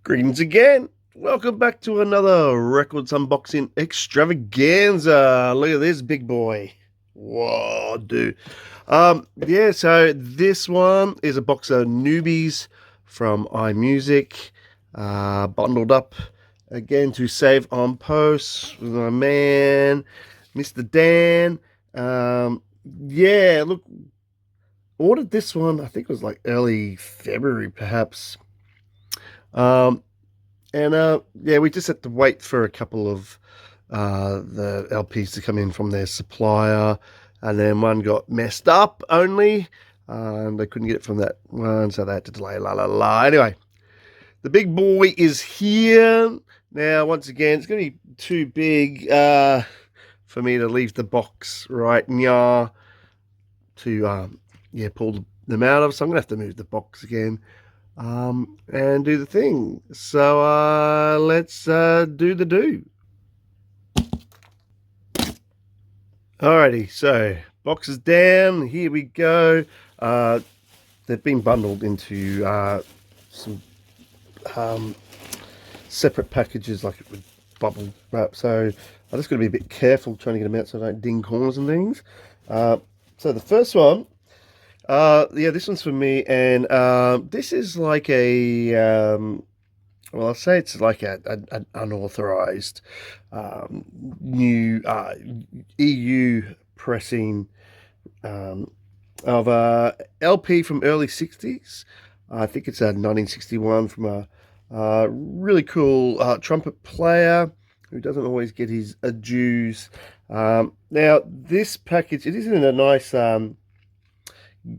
Greetings again. Welcome back to another records unboxing extravaganza. Look at this big boy. Whoa, dude. So this one is a box of newbies from iMusic, bundled up again to save on post with my man, Mr. Dan. Look, ordered this one, I think it was like early February, perhaps. We just had to wait for a couple of the LPs to come in from their supplier, and then one got messed up only, and they couldn't get it from that one, so they had to delay. Anyway, the big boy is here now. Once again, it's going to be too big for me to leave the box right now to pull them out of, so I'm going to have to move the box again. And do the thing. So let's do the do. Alrighty, so boxes down. Here we go. They've been bundled into some separate packages, like with bubble wrap. So I just got to be a bit careful trying to get them out so I don't ding corners and things. So the first one. This one's for me, and this is like I'll say it's like an unauthorized new EU pressing of a LP from early 60s. I think it's a 1961 from a really cool trumpet player who doesn't always get his dues. Now, this package, it is in a nice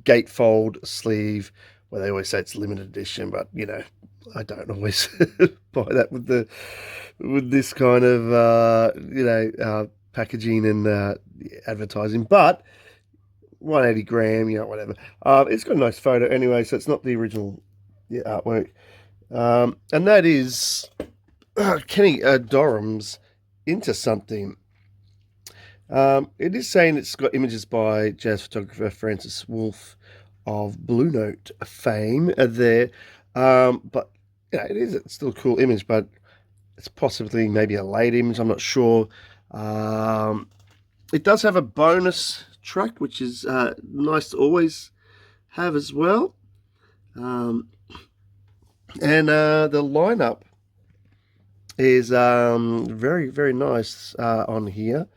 gatefold sleeve, where they always say it's limited edition, but I don't always buy that with this kind of packaging and advertising. But 180 gram, whatever. It's got a nice photo anyway, so it's not the original artwork, and that is Kenny Dorham's Into Something. It is saying it's got images by jazz photographer Francis Wolff of Blue Note fame there. But it's still a cool image, but it's possibly maybe a late image. I'm not sure. It does have a bonus track, which is nice to always have as well. And the lineup is very, very nice on here.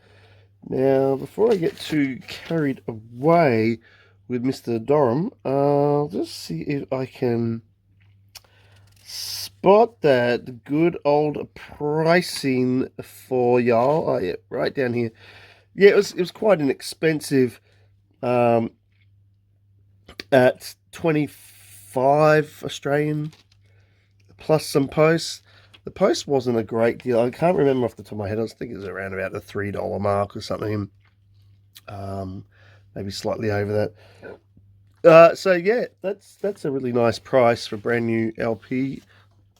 Now, before I get too carried away with Mr. Dorham, I'll just see if I can spot that good old pricing for y'all. Oh, yeah, right down here. Yeah, it was quite inexpensive at 25 Australian plus some posts. The post wasn't a great deal. I can't remember off the top of my head. I was thinking it was around about the $3 mark or something. Maybe slightly over that. So yeah, that's a really nice price for a brand new LP.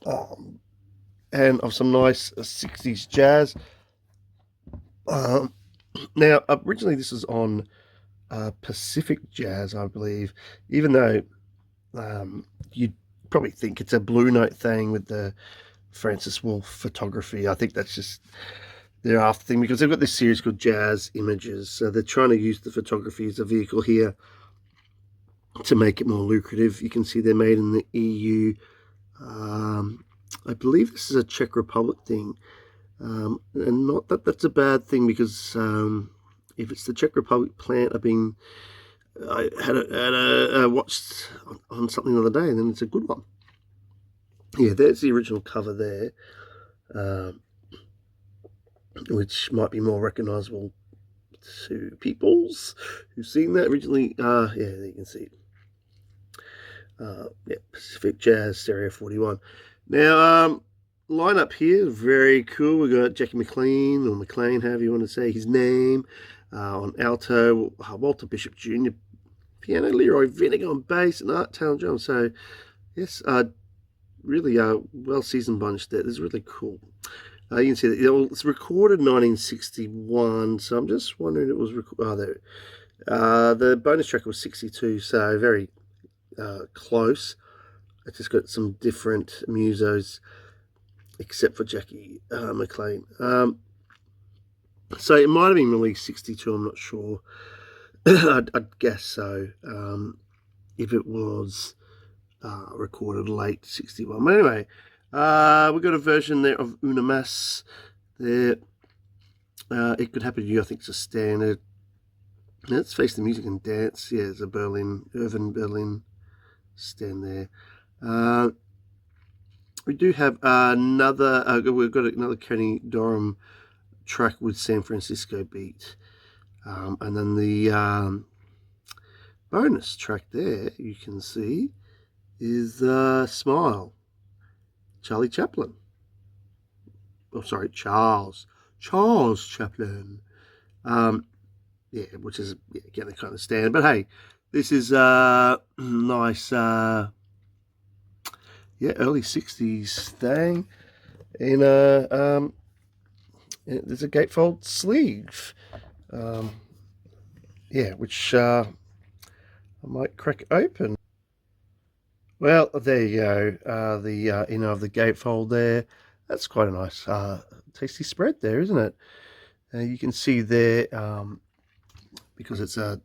And of some nice 60s jazz. Now, originally this was on Pacific Jazz, I believe. Even though you'd probably think it's a Blue Note thing with the Francis Wolff photography. I think that's just their after thing, because they've got this series called Jazz Images, so they're trying to use the photography as a vehicle here to make it more lucrative. You can see they're made in the EU. I believe this is a Czech Republic thing, and not that that's a bad thing, because if it's the Czech Republic plant, I had watched on something the other day, and then it's a good one. Yeah, there's the original cover there, which might be more recognisable to peoples who've seen that originally. There you can see it. Pacific Jazz Stereo 41. Now, lineup here, very cool. We've got Jackie McLean, or McLean, however you want to say his name, on alto, Walter Bishop Jr., piano, Leroy Vinegar on bass, and Art Taylor drums. So, yes, really well-seasoned bunch there. This is really cool. You can see that it's recorded 1961, so I'm just wondering if it was recorded. The bonus track was 62, so very close. It's just got some different musos except for Jackie McLean. So it might have been released 62, I'm not sure. I'd guess so. If it was recorded late 61. But anyway, we've got a version there of Una Mas there. It Could Happen to You, I think it's a standard. Let's Face the Music and Dance. Yeah, there's a Irvin Berlin stand there. We do have another, we've got another Kenny Dorham track with San Francisco beat. And then the bonus track there, you can see, is Smile, Charlie Chaplin. Oh, sorry, Charles Chaplin. Yeah, which is again the kind of stand. But hey, this is nice. Early '60s thing. In there's a gatefold sleeve. Which I might crack open. Well, there you go. The inner of the gatefold there. That's quite a nice, tasty spread there, isn't it? You can see there, because it's a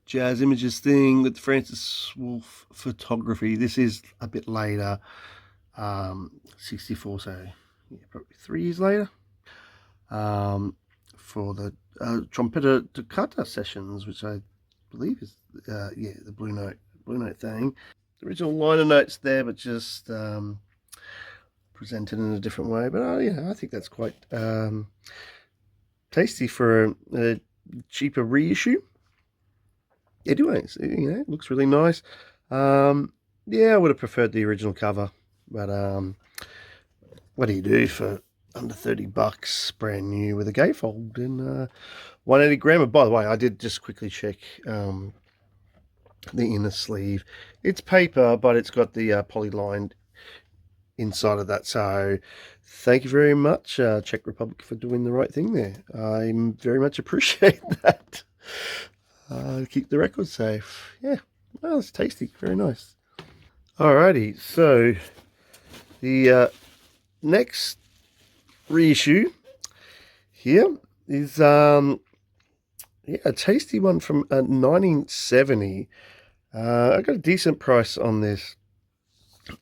Jazz Images thing with Francis Wolff photography. This is a bit later, 64, so probably 3 years later, for the Trompeter Toccata sessions, which I believe is the Blue Note thing. The original liner notes there, but just presented in a different way. But I think that's quite tasty for a cheaper reissue. Anyway, it looks really nice. I would have preferred the original cover, but what do you do for under $30 brand new with a gatefold and 180 gram? By the way, I did just quickly check the inner sleeve. It's paper, but it's got the poly-lined inside of that. So thank you very much, Czech Republic, for doing the right thing there. I very much appreciate that. Keep the record safe. Yeah, well, it's tasty. Very nice. Alrighty, so the next reissue here is a tasty one from 1970. I got a decent price on this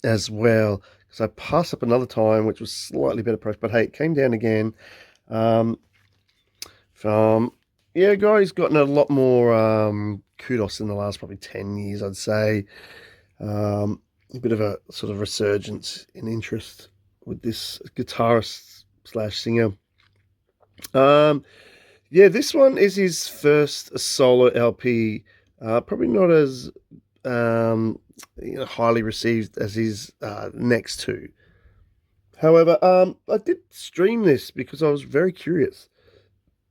as well, because I passed up another time which was slightly better price, but hey, it came down again. From guy's gotten a lot more kudos in the last probably 10 years, I'd say. A bit of a sort of resurgence in interest with this guitarist / singer. This one is his first solo LP. Probably not as highly received as his next two. However, I did stream this because I was very curious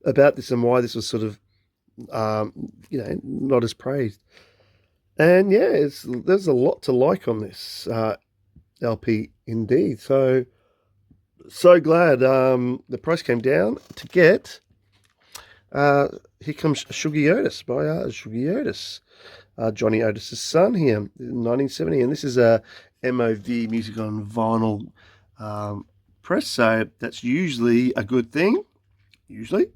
about this and why this was sort of not as praised. And there's a lot to like on this LP indeed. So glad the price came down to get Here Comes Shuggy Otis by Shuggy Otis, Johnny Otis's son here in 1970. And this is a MOV Music on Vinyl press, so that's usually a good thing. Usually.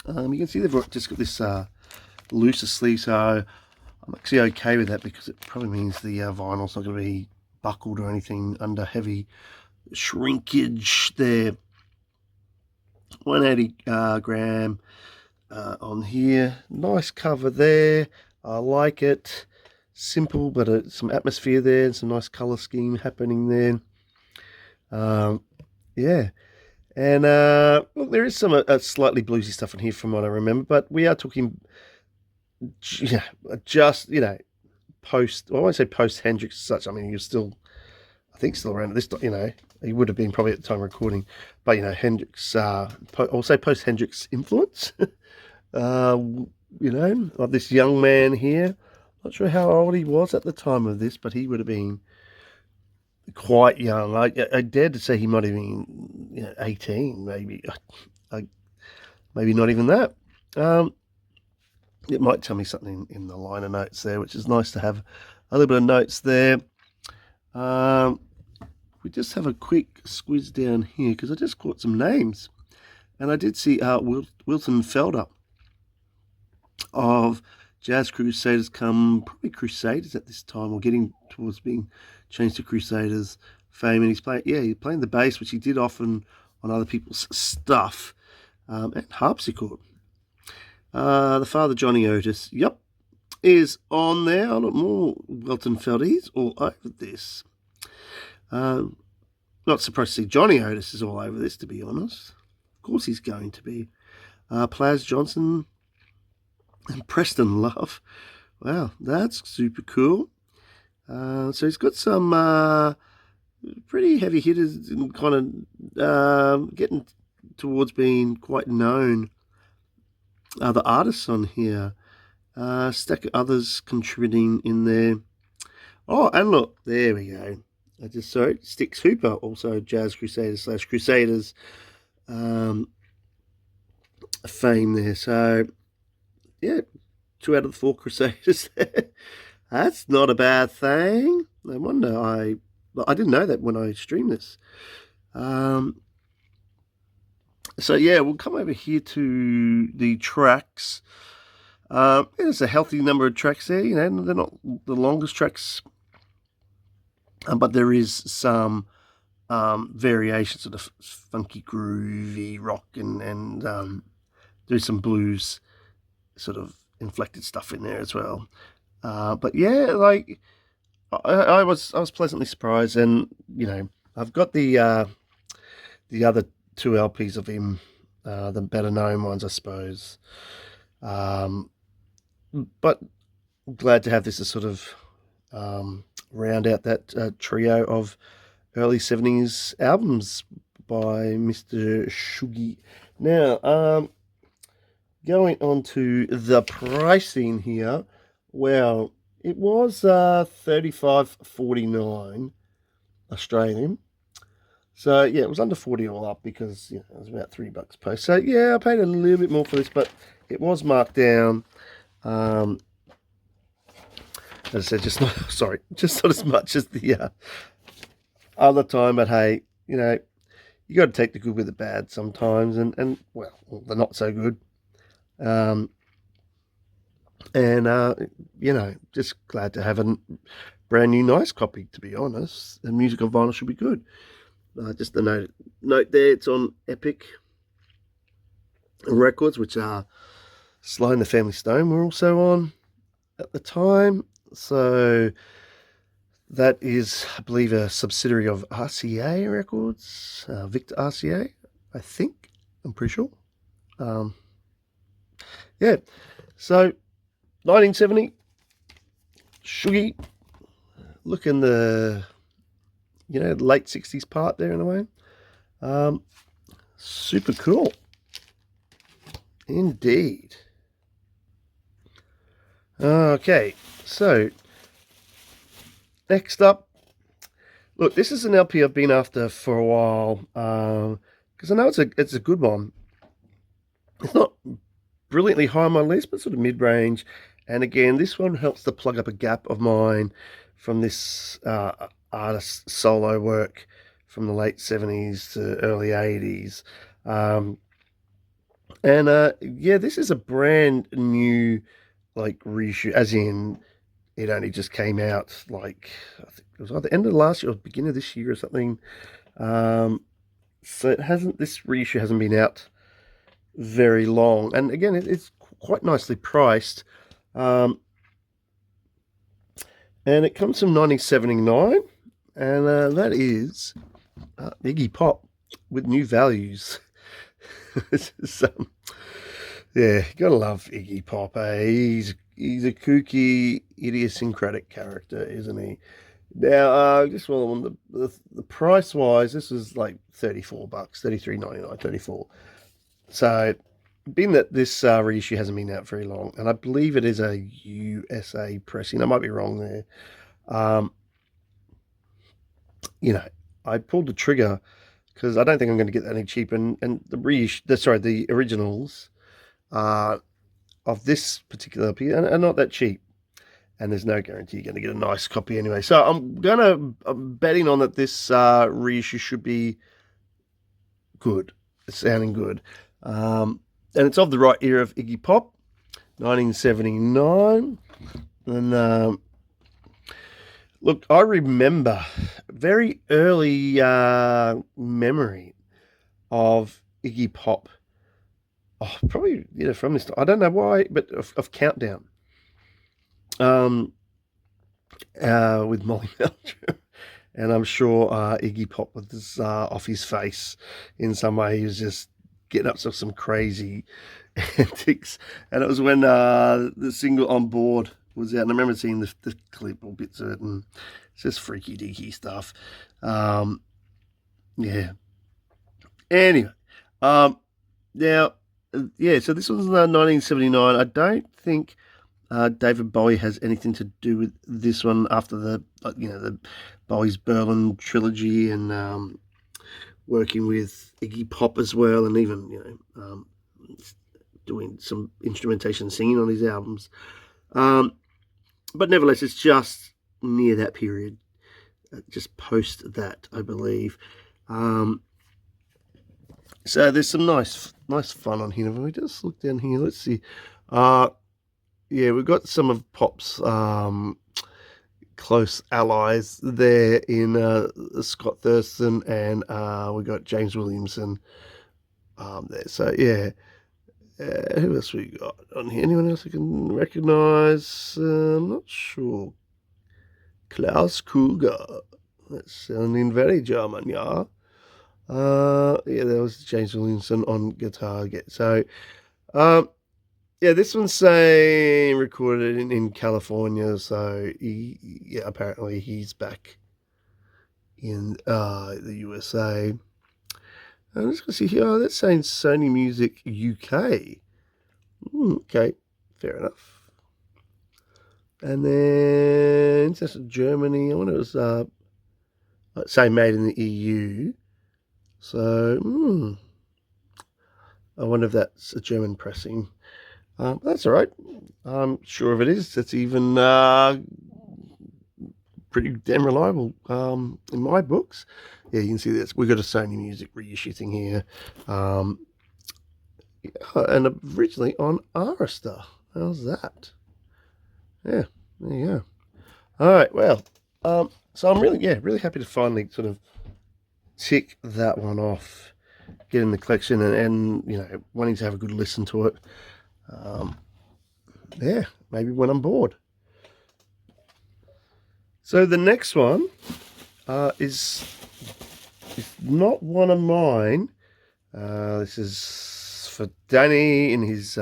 You can see they've just got this looser sleeve, so I'm actually okay with that, because it probably means the vinyl's not going to be buckled or anything under heavy shrinkage there. 180 gram on here. Nice cover there. I like it. Simple, but some atmosphere there and some nice color scheme happening there. And look, there is some slightly bluesy stuff in here from what I remember, but we are talking just post. Well, I won't say post Hendrix as such. I mean, he was still, I think, still around at this time. He would have been probably at the time of recording, but Hendrix. I'll say post Hendrix influence. Like this young man here. Not sure how old he was at the time of this, but he would have been quite young. I dare to say he might have been 18, maybe. Maybe not even that. It might tell me something in the liner notes there, which is nice to have a little bit of notes there. we just have a quick squiz down here, because I just caught some names. And I did see Wilton Felder of Jazz Crusaders come, probably Crusaders at this time, or getting towards being changed to Crusaders fame. And he's playing the bass, which he did often on other people's stuff, and harpsichord. The father, Johnny Otis, yep, is on there. A lot more Wilton Felder. He's all over this. Not surprised to see Johnny Otis is all over this, to be honest. Of course he's going to be. Plaz Johnson and Preston Love. Wow, that's super cool. So he's got some pretty heavy hitters and kind of getting towards being quite known. Other artists on here. Stack of others contributing in there. Oh, and look, there we go. I just saw it. Styx Hooper, also Jazz Crusaders / Crusaders fame there. So, yeah, 2 out of the 4 Crusaders there. That's not a bad thing. No wonder I didn't know that when I streamed this. So, yeah, we'll come over here to the tracks. There's a healthy number of tracks there. You know, they're not the longest tracks, but there is some variations of the funky, groovy rock, and there's some blues sort of inflected stuff in there as well. But yeah, like I was pleasantly surprised, and you know, I've got the other 2 LPs of him, the better known ones, I suppose. But glad to have this to sort of round out that trio of early 70s albums by Mr. Shuggy. Now, going on to the pricing here, well, it was $35.49 Australian. So yeah, it was under 40 all up, because you know, it was about $3 post. So yeah, I paid a little bit more for this, but it was marked down. As I said, just not as much as the other time. But hey, you know, you got to take the good with the bad sometimes, and well, the not so good. You know, just glad to have a brand new nice copy. To be honest, the music on vinyl should be good. Just a note there, it's on Epic Records, which are Sly and the Family Stone were also on at the time. So that is, I believe, a subsidiary of RCA Records, Victor RCA, I think. I'm pretty sure. Yeah. So 1970, Shuggy, look in the, you know, late 60s part there in a way. Super cool. Indeed. Okay, so next up, look, this is an LP I've been after for a while, because I know it's a good one. It's not brilliantly high on my list, but sort of mid-range. And again, this one helps to plug up a gap of mine from this artist solo work from the late 70s to early 80s. Yeah, this is a brand new, like, reissue, as in it only just came out, like, I think it was either end of last year or beginning of this year or something. So this reissue hasn't been out very long, and again, it's quite nicely priced. And it comes from 1979, and that is Iggy Pop with New Values. Yeah, you gotta love Iggy Pop. He's a kooky, idiosyncratic character, isn't he? Now, just while on the price wise, this was like $34, $33.99, 34. So, being that this reissue hasn't been out very long, and I believe it is a USA pressing, I might be wrong there. You know, I pulled the trigger because I don't think I'm going to get that any cheaper. And the originals of this particular LP are not that cheap. and there's no guarantee you're going to get a nice copy anyway. So I'm betting on that this reissue should be good. It's sounding good. And it's of the right era of Iggy Pop, 1979. And look, I remember very early memory of Iggy Pop. Oh, probably from this. I don't know why, but of Countdown. With Molly Melcher. And I'm sure Iggy Pop was off his face in some way. He was just getting up to some crazy antics. And it was when the single On Board was out. And I remember seeing the clip or bits of it. And it's just freaky deaky stuff. Yeah. Anyway. Now, yeah, so this was 1979. I don't think David Bowie has anything to do with this one after the Bowie's Berlin trilogy and working with Iggy Pop as well, and even doing some instrumentation singing on his albums. But nevertheless, it's just near that period, just post that, I believe. So there's some nice fun on here. If we just look down here, let's see. Yeah, we've got some of Pop's close allies there in Scott Thurston, and we got James Williamson there. So yeah, who else we got on here? Anyone else I can recognise? I'm not sure. Klaus Kruger. That's sounding very German, yeah. Yeah, there was James Williamson on guitar. So, yeah, this one's saying recorded in California. So, apparently he's back in the USA. I'm just going to see here. Oh, that's saying Sony Music UK. Okay, fair enough. And then just Germany. I wonder if it was say made in the EU. So, I wonder if that's a German pressing. That's all right. I'm sure if it is, it's even pretty damn reliable in my books. Yeah, you can see this. We've got a Sony Music reissue thing here. And originally on Arista. How's that? Yeah, there you go. All right, well, so I'm really happy to finally sort of tick that one off, get in the collection, and wanting to have a good listen to it. Yeah, maybe when I'm bored. So the next one is not one of mine. This is for Danny in his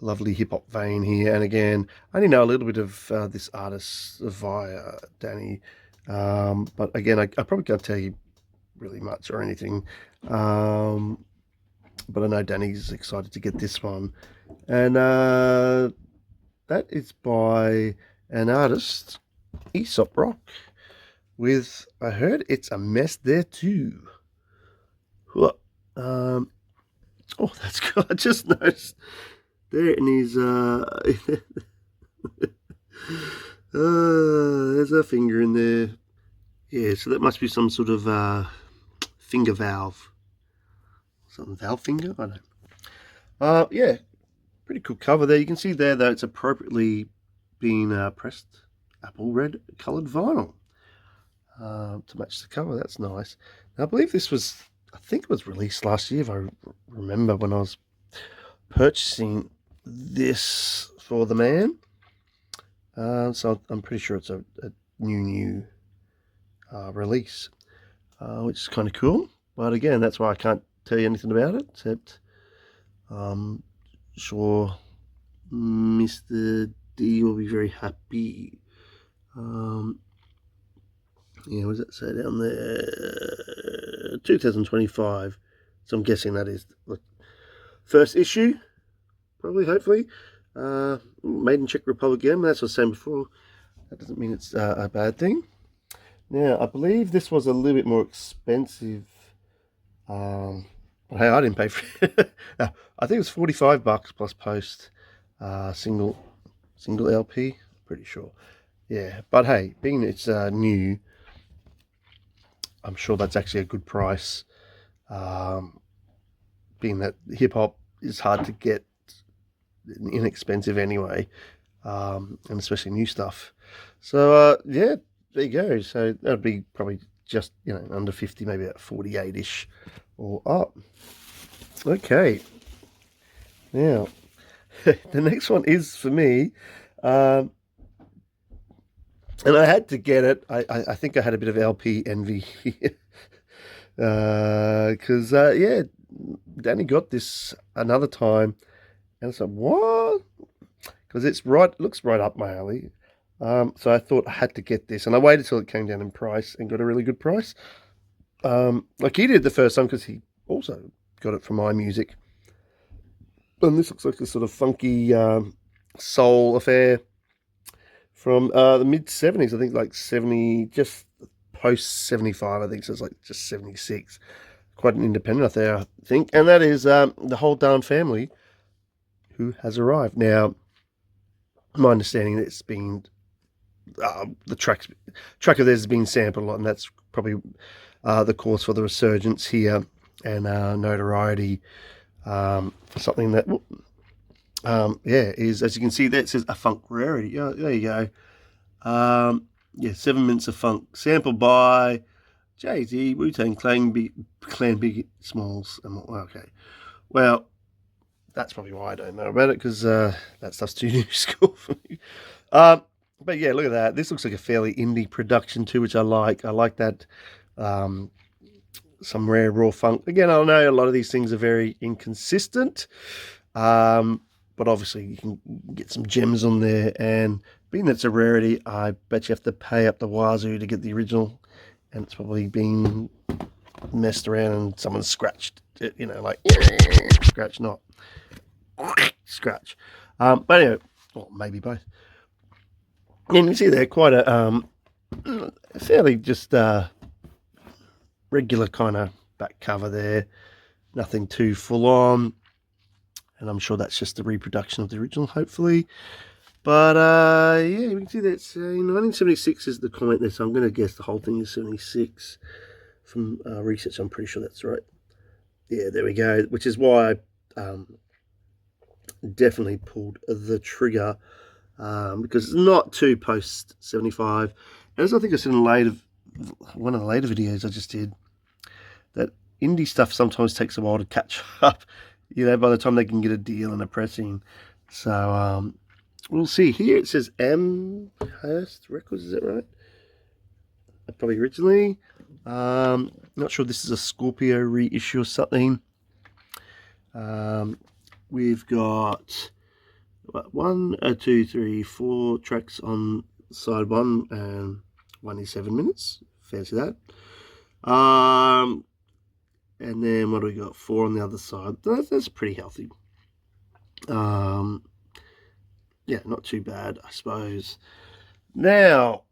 lovely hip-hop vein here. And again, I only know a little bit of this artist via Danny. But again, I probably can't tell you really much or anything. But I know Danny's excited to get this one. And that is by an artist, Aesop Rock, with, I heard it's a mess there too. Oh, that's good. I just noticed there in his there's a finger in there. Yeah, so that must be some sort of finger valve. Some valve finger? I don't know. Yeah, pretty cool cover there. You can see there that it's appropriately been pressed apple red coloured vinyl to match the cover. That's nice. Now, I believe this was, I think it was released last year, if I remember, when I was purchasing this for the man. So I'm pretty sure it's a new release, which is kind of cool. But again, that's why I can't tell you anything about it, except sure Mr. D will be very happy. Yeah, what does that say down there? 2025. So I'm guessing that is the first issue, probably, hopefully. Made in Czech Republic again, that's what I was saying before. That doesn't mean it's a bad thing. Now, I believe this was a little bit more expensive. But hey, I didn't pay for it. I think it was $45 plus post, single LP, I pretty sure. Yeah, but hey, being it's new, I'm sure that's actually a good price. Um, being that hip hop is hard to get, inexpensive anyway, and especially new stuff. So yeah, there you go. So that'd be probably just under 50, maybe at 48-ish or up. Okay, now the next one is for me. Um, and I had to get it. I think I had a bit of LP envy here. Because yeah, Danny got this another time, and it's like, what? Because looks right up my alley. So I thought I had to get this, and I waited till it came down in price and got a really good price. Like he did the first time because he also got it from iMusic, and this looks like a sort of funky soul affair from the mid 70s. I think like 70, just post 75. I think so. It's like just 76. Quite an independent affair, I think, and that is the whole darn family who has arrived now. My understanding it's been the track of theirs has been sampled a lot, and that's probably the cause for the resurgence here and notoriety for something that yeah, is, as you can see there, it says a funk rarity. Yeah, there you go. Yeah, 7 minutes of funk sampled by Jay-Z, Wu-Tang Clan, Biggie Smalls. Okay, well, that's probably why I don't know about it, because that stuff's too new school for me. But yeah, look at that. This looks like a fairly indie production too, which I like. I like that. Some rare raw funk. Again, I know a lot of these things are very inconsistent, but obviously you can get some gems on there. And being that it's a rarity, I bet you have to pay up the wazoo to get the original, and it's probably been messed around and someone scratched it, like scratch, not scratch. But anyway, well, maybe both. And you see there quite a fairly just regular kind of back cover there, nothing too full on, and I'm sure that's just a reproduction of the original, hopefully. But yeah, we can see that 1976 is the comment there, so I'm going to guess the whole thing is 76 from research. I'm pretty sure that's right. Yeah, there we go, which is why I definitely pulled the trigger, because it's not too post 75. And as I think I said in one of the later videos I just did, that indie stuff sometimes takes a while to catch up, by the time they can get a deal and a pressing. So we'll see. Here it says Amherst Records, is that right? Probably originally. Not sure if this is a Scorpio reissue or something. We've got 1, 2, 3, 4 tracks on side one, and 1 is 7 minutes. Fancy that. And then what do we got? 4 on the other side. That's pretty healthy. Yeah, not too bad, I suppose. Now,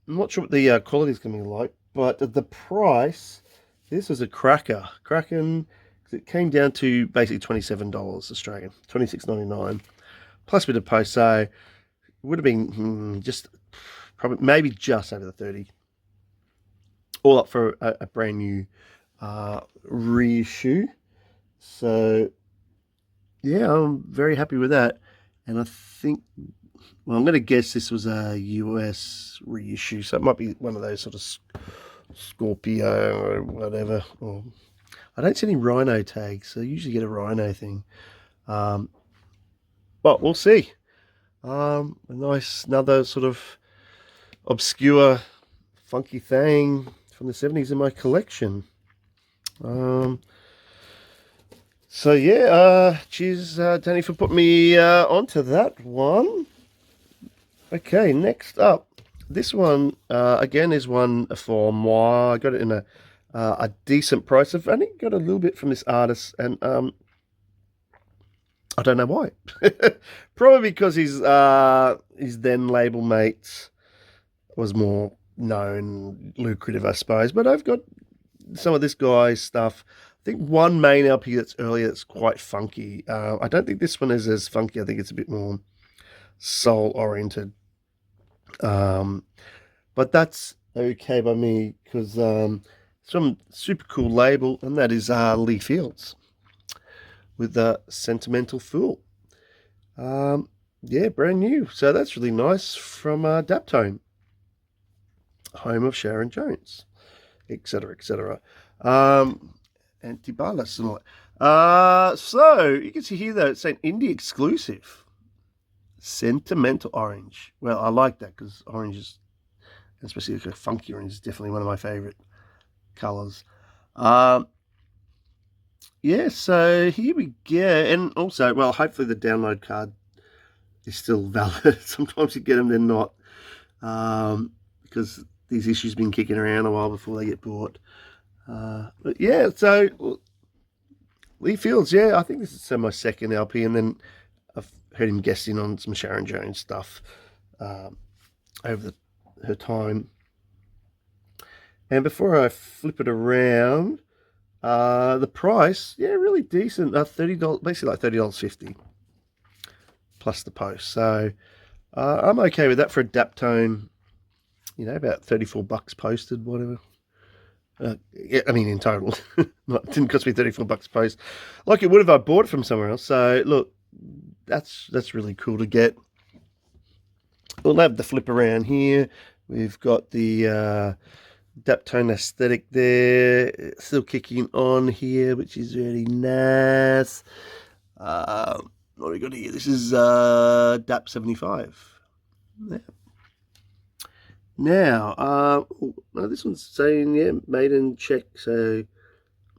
I'm not sure what the quality is going to be like, but the price, this was a cracker. Cracking, because it came down to basically $27 Australian, $26.99, plus a bit of post, so it would have been just probably maybe just over the 30, all up for a brand new reissue. So yeah, I'm very happy with that. And I think, well, I'm going to guess this was a US reissue, so it might be one of those sort of Scorpio or whatever. Or I don't see any Rhino tags, so I usually get a Rhino thing. But we'll see. A nice, another sort of obscure, funky thing from the 70s in my collection. So yeah, cheers, Danny, for putting me onto that one. Okay, next up, this one again is one for moi. I got it in a decent price. I've only got a little bit from this artist, and I don't know why. Probably because his then label mates was more known, lucrative, I suppose. But I've got some of this guy's stuff. I think one main LP that's earlier that's quite funky. I don't think this one is as funky. I think it's a bit more soul oriented. But that's okay by me because some super cool label, and that is Lee Fields with the Sentimental Fool. Um, yeah, brand new. So that's really nice from Daptone, home of Sharon Jones, etc., etc. Antibalas and all that. So you can see here though it's an indie exclusive, Sentimental Orange. Well, I like that because orange is, especially like a funky orange, is definitely one of my favorite colors. Um, yeah, so here we go. And also, well, hopefully the download card is still valid. Sometimes you get them, they're not, because these issues have been kicking around a while before they get bought. But yeah, so Lee Fields, yeah, I think this is my second LP, and then I've heard him guesting on some Sharon Jones stuff over her time. And before I flip it around, the price, yeah, really decent. $30, basically like $30.50 plus the post. So I'm okay with that for a Daptone. You know, about $34 posted, whatever. Yeah, I mean in total. It didn't cost me $34 post, like it would if I bought it from somewhere else. So look, that's really cool to get. We'll have the flip around here. We've got the Daptone aesthetic there, still kicking on here, which is really nice. What have we got here? This is DAP 75. Yeah. Now, no, this one's saying, yeah, made in Czech, so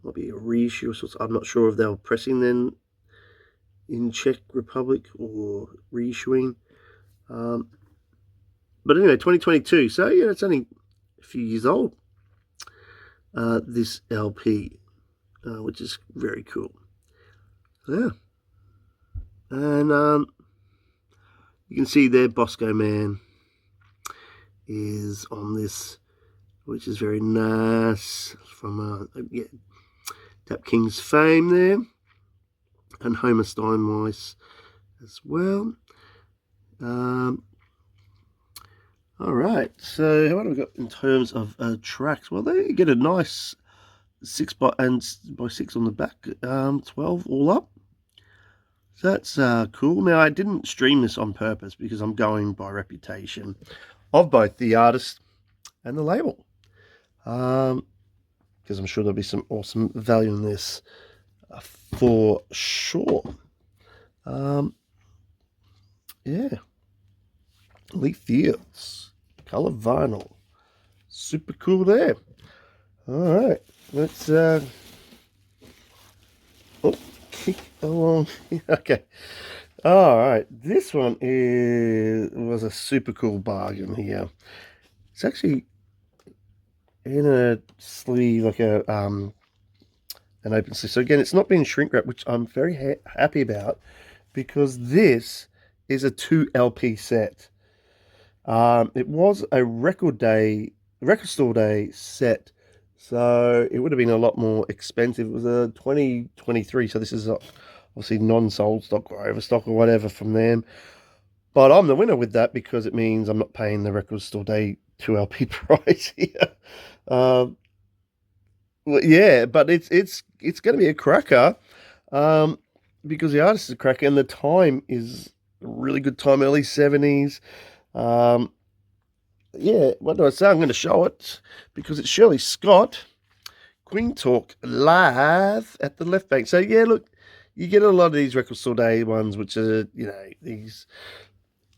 might be a reissue of sorts. I'm not sure if they were pressing then in Czech Republic or reissuing. But anyway, 2022. So, yeah, it's only a few years old, this LP, which is very cool. Yeah. And you can see there, Bosco Man is on this, which is very nice, from yeah, Tap King's fame there, and Homer Steinweiss as well. All right, so what have we got in terms of tracks? Well, they get a nice 6x6 on the back, 12 all up. So that's cool. Now, I didn't stream this on purpose because I'm going by reputation of both the artist and the label, because I'm sure there'll be some awesome value in this for sure. Yeah, Lee Fields, color vinyl, super cool there. All right, let's kick along. Okay. All right, this one was a super cool bargain here. It's actually in a sleeve, like a an open sleeve. So again, it's not been shrink wrapped, which I'm very happy about, because this is a 2 LP set. It was a record store day set, so it would have been a lot more expensive. It was a 2023, so this is obviously non-sold stock or overstock or whatever from them. But I'm the winner with that because it means I'm not paying the record store day 2 LP price here. Well, yeah, but it's going to be a cracker, because the artist is a cracker and the time is a really good time, early 70s. Yeah, what do I say? I'm going to show it because it's Shirley Scott, Queen Talk live at the Left Bank. So yeah, look, you get a lot of these record store day ones, which are, you know, these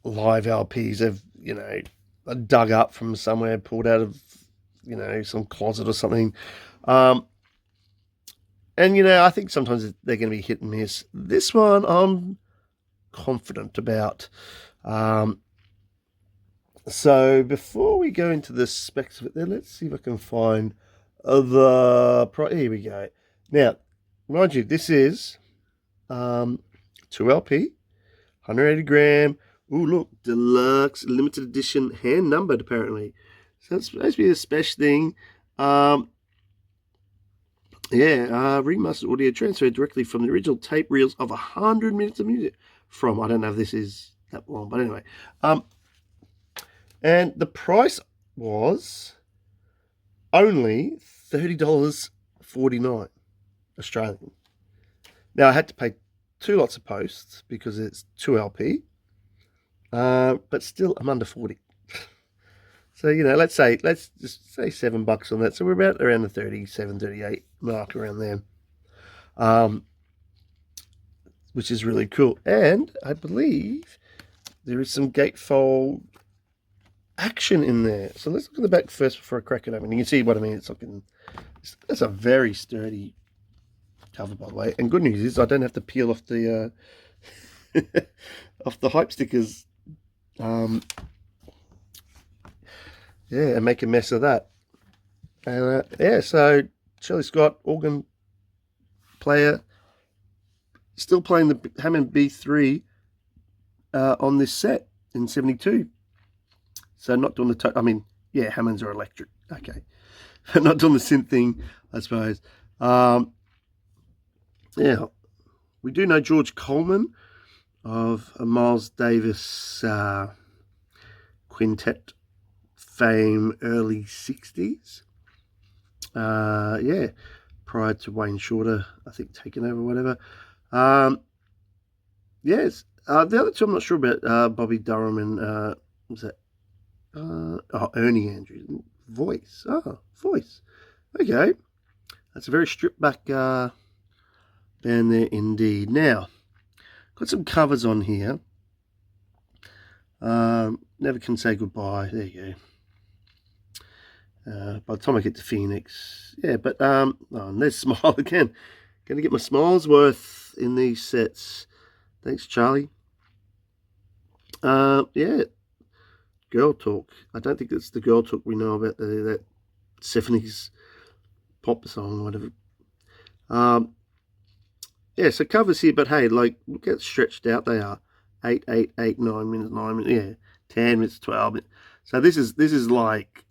live LPs have, you know, dug up from somewhere, pulled out of, you know, some closet or something. And, you know, I think sometimes they're going to be hit and miss. This one I'm confident about. So before we go into the specs of it there, let's see if I can find here we go. Now, mind you, this is 2 LP, 180 gram. Ooh, look, deluxe, limited edition, hand numbered apparently. So it's supposed to be a special thing. Remastered audio transferred directly from the original tape reels of 100 minutes of music from, I don't know if this is that long, but anyway. And the price was only $30.49 Australian. Now I had to pay 2 lots of posts because it's 2 LP, but still I'm under 40. So, let's just say $7 on that. So we're about around the 37, 38 mark around there, which is really cool. And I believe there is some gatefold action in there. So let's look at the back first before I crack it open. You can see what I mean. It's a very sturdy cover, by the way. And good news is I don't have to peel off the off the hype stickers. Yeah, and make a mess of that. And yeah, so Shelley Scott, organ player, still playing the Hammond B3 on this set in '72. So not doing the yeah, Hammonds are electric. Okay, not doing the synth thing, I suppose. Yeah, we do know George Coleman of Miles Davis quintet fame, early '60s. Yeah, prior to Wayne Shorter, I think, taking over, whatever. Yes, the other two I'm not sure about. Bobby Durham and was that? Ernie Andrews. Voice. Oh, Voice. Okay, that's a very stripped back band there indeed. Now, got some covers on here. Never Can Say Goodbye. There you go. By the time I get to Phoenix, yeah, but oh, and there's Smile again. Gonna get my smiles worth in these sets. Thanks, Charlie. Yeah, Girl Talk. I don't think it's the Girl Talk we know about, that 70s pop song or whatever. Yeah, so covers here, but hey, like, look how stretched out they are. 8, 8, 8, 9 minutes, 9 minutes, yeah, 10 minutes, 12 minutes. So this is like,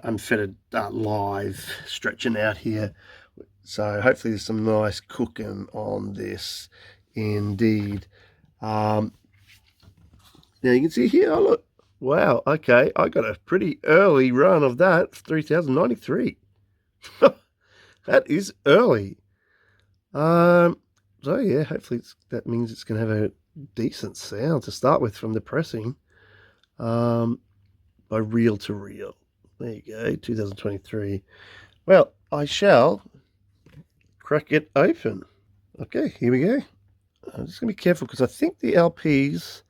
unfettered live stretching out here. So hopefully there's some nice cooking on this indeed. Now you can see here, oh look, wow, okay, I got a pretty early run of that, 3093. That is early. So yeah, hopefully that means it's going to have a decent sound to start with from the pressing. By Reel to Reel. There you go, 2023. Well, I shall crack it open. Okay, here we go. I'm just going to be careful because I think the LPs,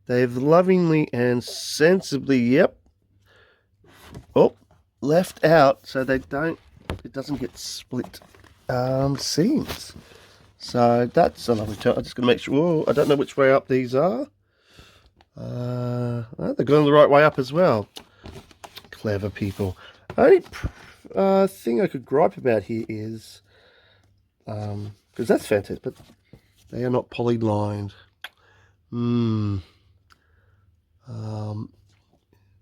they've lovingly and sensibly, yep, left out so it doesn't get split seams. So that's a lovely touch. I'm just going to make sure, I don't know which way up these are. They're going the right way up as well. Clever people. Only thing I could gripe about here is, because that's fantastic, but they are not poly-lined. Oh,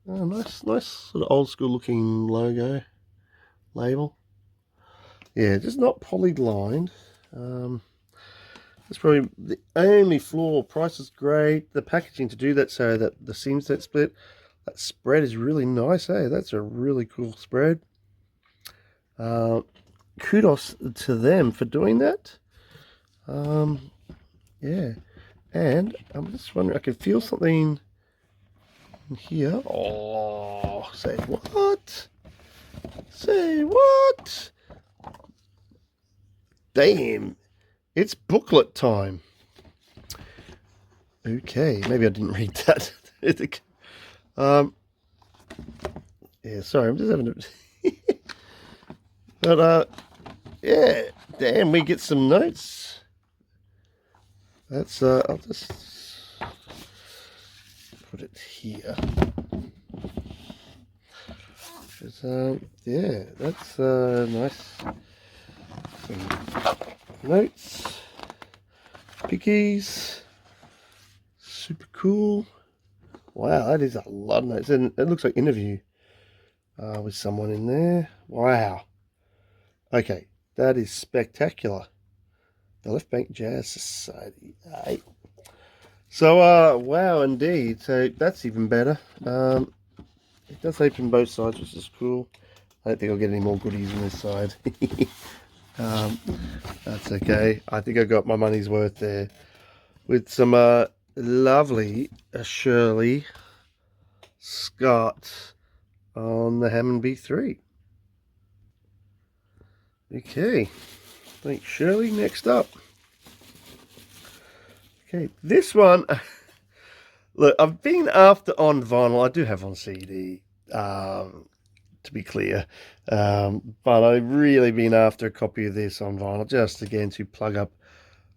nice sort of old school looking logo, label. Yeah, just not poly-lined. That's probably the only flaw. Price is great. The packaging to do that so that the seams don't split. That spread is really nice, eh? That's a really cool spread. Kudos to them for doing that. Yeah. And I'm just wondering, I can feel something here. Oh, say what? Say what? Damn. It's booklet time. Okay, maybe I didn't read that. Yeah, sorry, I'm just having a... But, yeah, damn, we get some notes. That's, I'll just put it here. Yeah, that's, nice. Some notes. Pickies. Super cool. Wow, that is a lot of notes. And it looks like interview with someone in there. Wow. Okay, that is spectacular. The Left Bank Jazz Society. So, wow, indeed. So that's even better. It does open both sides, which is cool. I don't think I'll get any more goodies on this side. um, that's okay. I think I got my money's worth there with some lovely Shirley Scott on the Hammond B3. Okay, thanks Shirley. Next up. Okay, this one. Look, I've been after on vinyl. I do have on CD, to be clear. But I've really been after a copy of this on vinyl, just again to plug up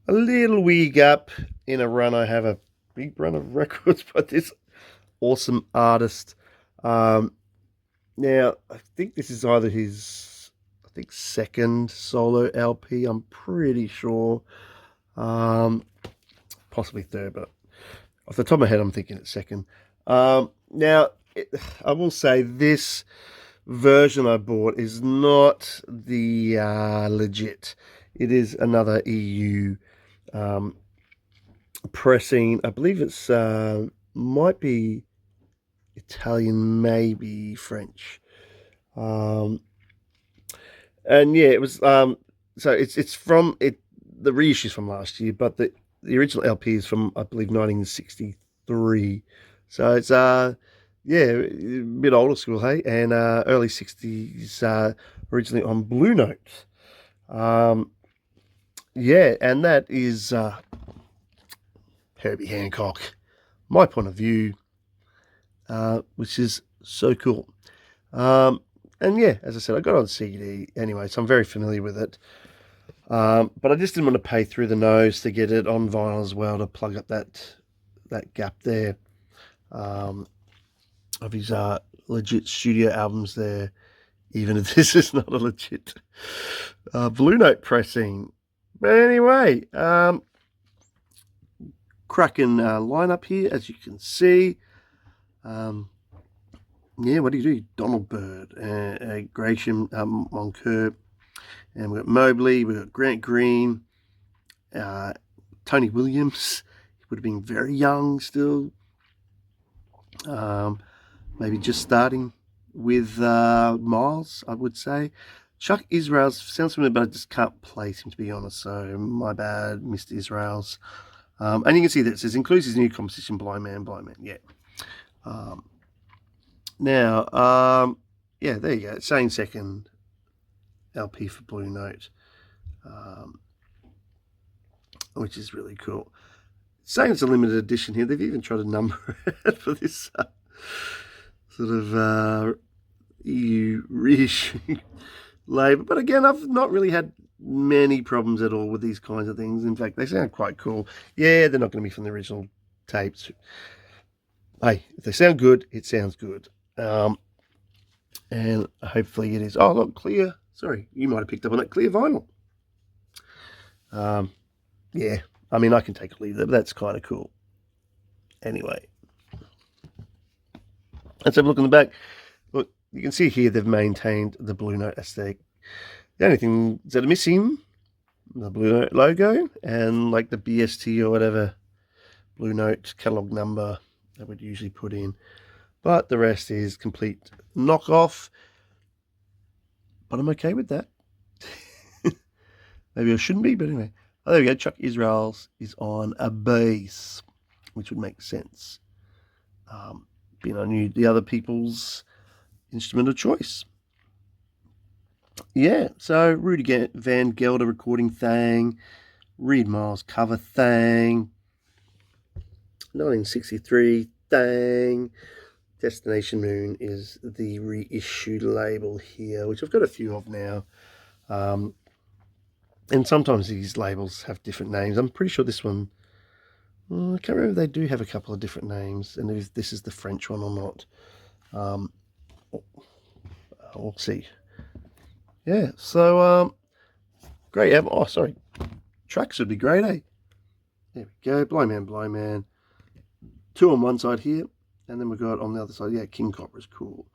a little wee gap in a run. I have a big run of records by this awesome artist. Now, I think this is either his, I think, second solo LP. I'm pretty sure. Possibly third, but off the top of my head, I'm thinking it's second. Now, I will say this version I bought is not the legit. It is another EU pressing. I believe it's might be Italian, maybe French. And yeah, it was so it's from it the reissue's from last year, but the original LP is from I believe 1963. So it's yeah, a bit older school, hey, and early 60s originally on Blue Note. Yeah, and that is Herbie Hancock, my point of view, which is so cool. And yeah, as I said, I got it on CD anyway, so I'm very familiar with it. But I just didn't want to pay through the nose to get it on vinyl as well to plug up that gap there of his legit studio albums there, even if this is not a legit Blue Note pressing. But anyway, cracking lineup here, as you can see. Yeah, what do you do? Donald Byrd, Gratian Moncur, and we've got Mobley, we've got Grant Green, Tony Williams. He would have been very young still. Maybe just starting with Miles, I would say. Chuck Israels sounds familiar, but I just can't place him, to be honest. So my bad, Mr. Israels. And you can see that it says includes his new composition, Blind Man, yeah. Now, yeah, there you go. It's saying second LP for Blue Note, which is really cool. It's saying it's a limited edition here. They've even tried to number it for this sort of EU reissue label. But again, I've not really had many problems at all with these kinds of things. In fact, they sound quite cool. Yeah, they're not going to be from the original tapes. Hey, if they sound good, it sounds good. And hopefully it is. Oh, look, clear. Sorry, you might have picked up on that clear vinyl. Yeah, I mean, I can take a leave there, but that's kind of cool. Anyway, let's have a look in the back. Look, you can see here they've maintained the Blue Note aesthetic. The only thing that are missing, the Blue Note logo and like the BST or whatever Blue Note catalog number that we'd usually put in. But the rest is complete knockoff. But I'm okay with that. Maybe I shouldn't be, but anyway. Oh, there we go. Chuck Israels is on a bass, which would make sense. Being I knew the other people's instrument of choice. Yeah, so Rudy Van Gelder recording thing, Reed Miles cover thing, 1963 thing. Destination Moon is the reissued label here, which I've got a few of now. And sometimes these labels have different names. I'm pretty sure this one, I can't remember if they do have a couple of different names, and if this is the French one or not. We'll see. Yeah, so great. Oh, sorry. Tracks would be great, eh? There we go. Blind Man. 2 on one side here, and then we've got on the other side, yeah, King Copper is cool.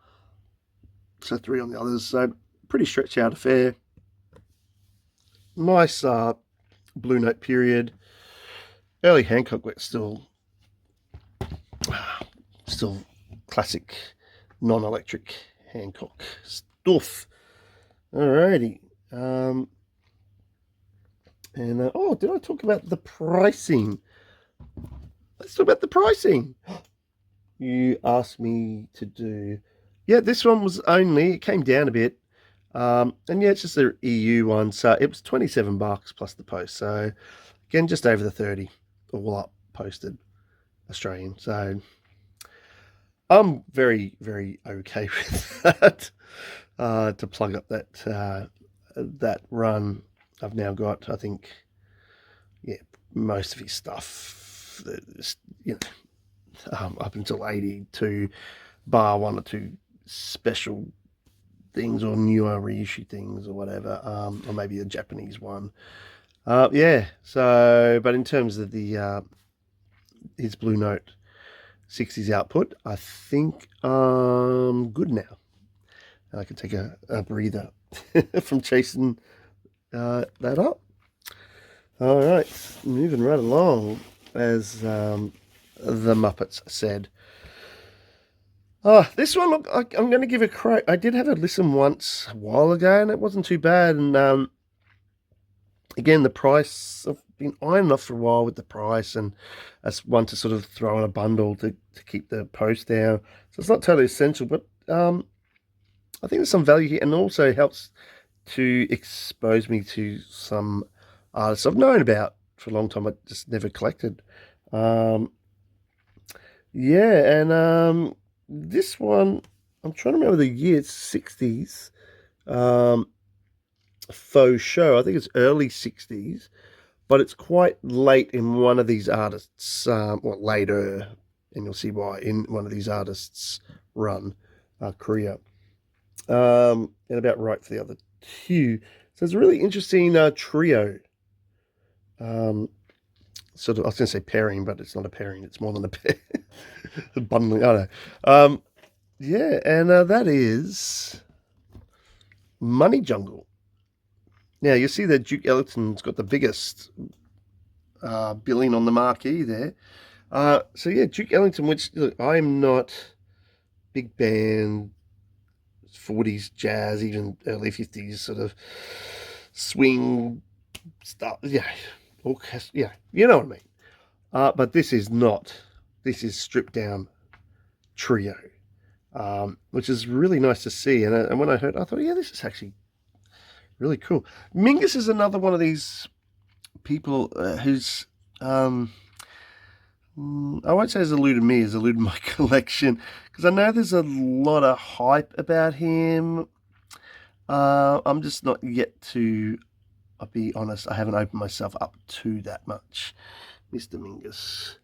So 3 on the others. So pretty stretched out affair. Nice Blue Note period. Early Hancock work still Still classic non-electric Hancock stuff. Alrighty. Oh, did I talk about the pricing? Let's talk about the pricing. You asked me to do. Yeah, this one was only, it came down a bit. And yeah, it's just the EU one. So it was $27 plus the post. So again, just over the 30 all up posted Australian. So I'm very, very okay with that. To plug up that run, I've now got, I think, yeah, most of his stuff, you know, up until 82, bar one or two special things or newer reissue things or whatever, or maybe a Japanese one. Yeah. So, but in terms of the his Blue Note 60s output, I think I'm good now. I can take a breather from chasing that up. All right, moving right along, as the Muppets said. Oh, this one, look, I'm going to give a crack. I did have a listen once a while ago, and it wasn't too bad. And again, the price, I've been eyeing off for a while with the price, and as one to sort of throw in a bundle to keep the post down. So it's not totally essential, but I think there's some value here, and also helps to expose me to some artists I've known about for a long time. I just never collected. Yeah, and this one, I'm trying to remember the year. It's 60s. Faux show. I think it's early 60s, but it's quite late in one of these artists. Well, later, and you'll see why in one of these artists' run career. And about right for the other two. So it's a really interesting trio. Sort of, I was going to say pairing, but it's not a pairing. It's more than a pair. Bundling. I don't know. Yeah, and that is Money Jungle. Now you see that Duke Ellington's got the biggest billing on the marquee there. So yeah, Duke Ellington, which look, I'm not big band 40s jazz, even early 50s sort of swing stuff. Yeah, orchestra. Yeah, you know what I mean. But this is not. This is stripped down trio, which is really nice to see. And when I heard, I thought, yeah, this is actually really cool. Mingus is another one of these people who's I won't say has eluded me, has eluded my collection, because I know there's a lot of hype about him. I'm just not yet to, I'll be honest, I haven't opened myself up to that much, Mr. Mingus.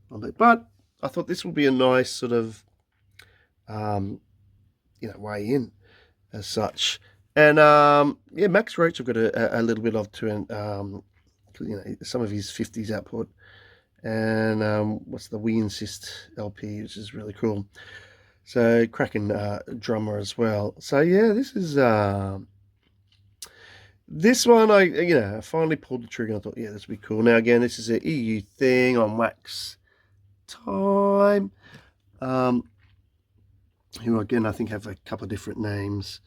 But I thought this would be a nice sort of, way in as such. And yeah, Max Roach I've got a little bit of too, and some of his 50s output. And what's the We Insist LP, which is really cool. So cracking drummer as well. So yeah, this one I finally pulled the trigger. And I thought, yeah, this would be cool. Now again, this is an EU thing on Wax Time. Who again I think have a couple of different names.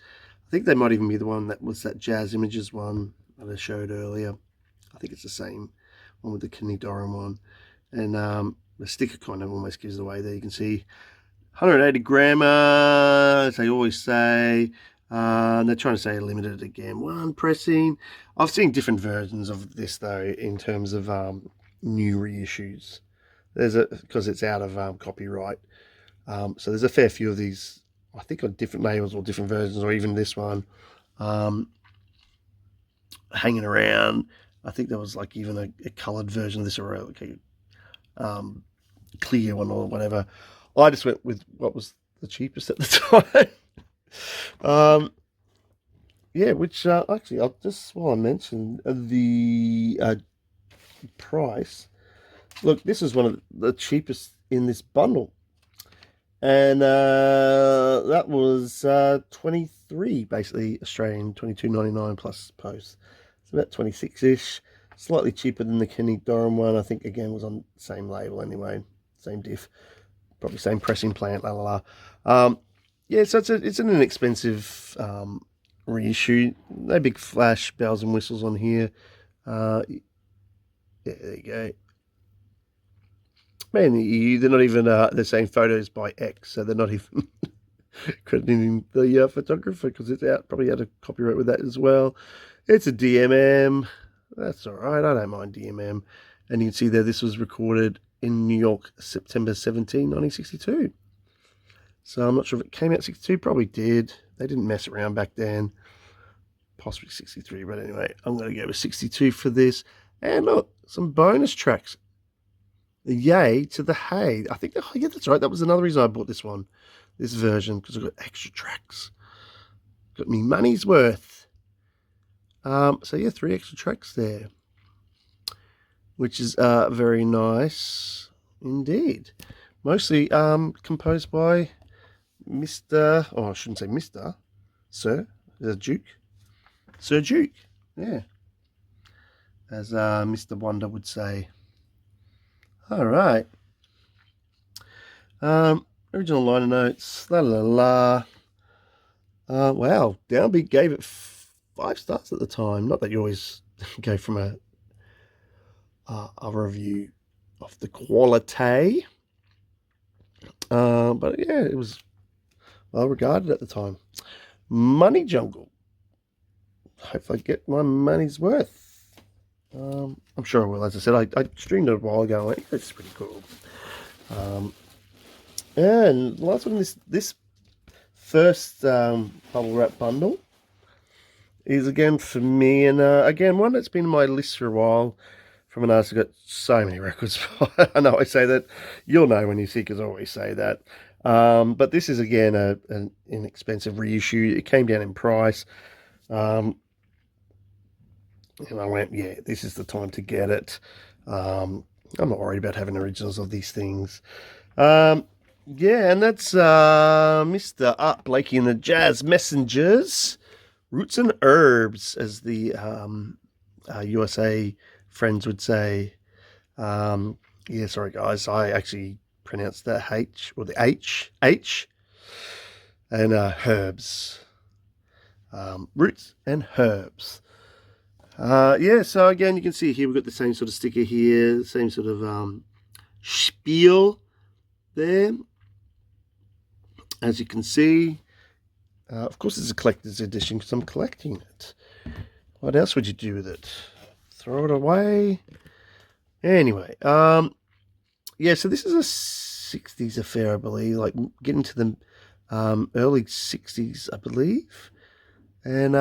I think they might even be the one that was that Jazz Images one that I showed earlier. I think it's the same one with the Kenny Dorham one. And the sticker kind of almost gives it away there. You can see 180 grammar, as they always say. They're trying to say limited again. One pressing. I've seen different versions of this though in terms of new reissues. Because it's out of copyright. So there's a fair few of these, I think, on different labels or different versions, or even this one hanging around. I think there was like even a coloured version of this, or like a clear one or whatever. I just went with what was the cheapest at the time. Yeah, which actually, I'll just, while I mentioned the price, look, this is one of the cheapest in this bundle. And that was 23, basically Australian, 22.99 plus post. It's about 26-ish, slightly cheaper than the Kenny Dorham one. I think again was on the same label anyway, same diff. probably same pressing plant, la la la. Yeah, so it's an inexpensive reissue. No big flash bells and whistles on here. Yeah, there you go. Man, they're not even they're saying photos by X, so they're not even crediting the photographer because it's probably out of copyright with that as well. It's a DMM. That's all right. I don't mind DMM. And you can see there this was recorded in New York, September 17, 1962. So I'm not sure if it came out 62. Probably did. They didn't mess around back then. Possibly 63, but anyway, I'm going to go with 62 for this. And look, some bonus tracks. The Yay to the Hey. I think, oh yeah, that's right. That was another reason I bought this one, this version, because I've got extra tracks. Got me money's worth. So yeah, 3 extra tracks there, which is very nice indeed. Mostly composed by Mr. Oh, I shouldn't say Mr. Sir. Is that Duke? Sir Duke. Yeah. As Mr. Wonder would say. All right. Original liner notes. La la la. Wow. Downbeat gave it 5 stars at the time. Not that you always go from a review of the quality. But yeah, it was well regarded at the time. Money Jungle. Hopefully I get my money's worth. I'm sure I will. As I said, I streamed it a while ago. And it's pretty cool. And the last one, this first bubble wrap bundle is again for me, and again one that's been on my list for a while. From an artist who got so many records. I know I say that. You'll know when you see, because I always say that. But this is again an inexpensive reissue. It came down in price. And I went, yeah, this is the time to get it. I'm not worried about having originals of these things. Yeah, and that's Mr. Art Blakey and the Jazz Messengers. Roots and Herbs, as the USA friends would say. Yeah, sorry guys, I actually pronounced the H, or the H, and herbs. Roots and Herbs. Yeah, so again, you can see here we've got the same sort of sticker here, same sort of spiel there. As you can see, of course it's a collector's edition because I'm collecting it. What else would you do with it? Throw it away? Anyway, yeah, so this is a 60s affair, I believe, like getting to the early 60s, I believe. And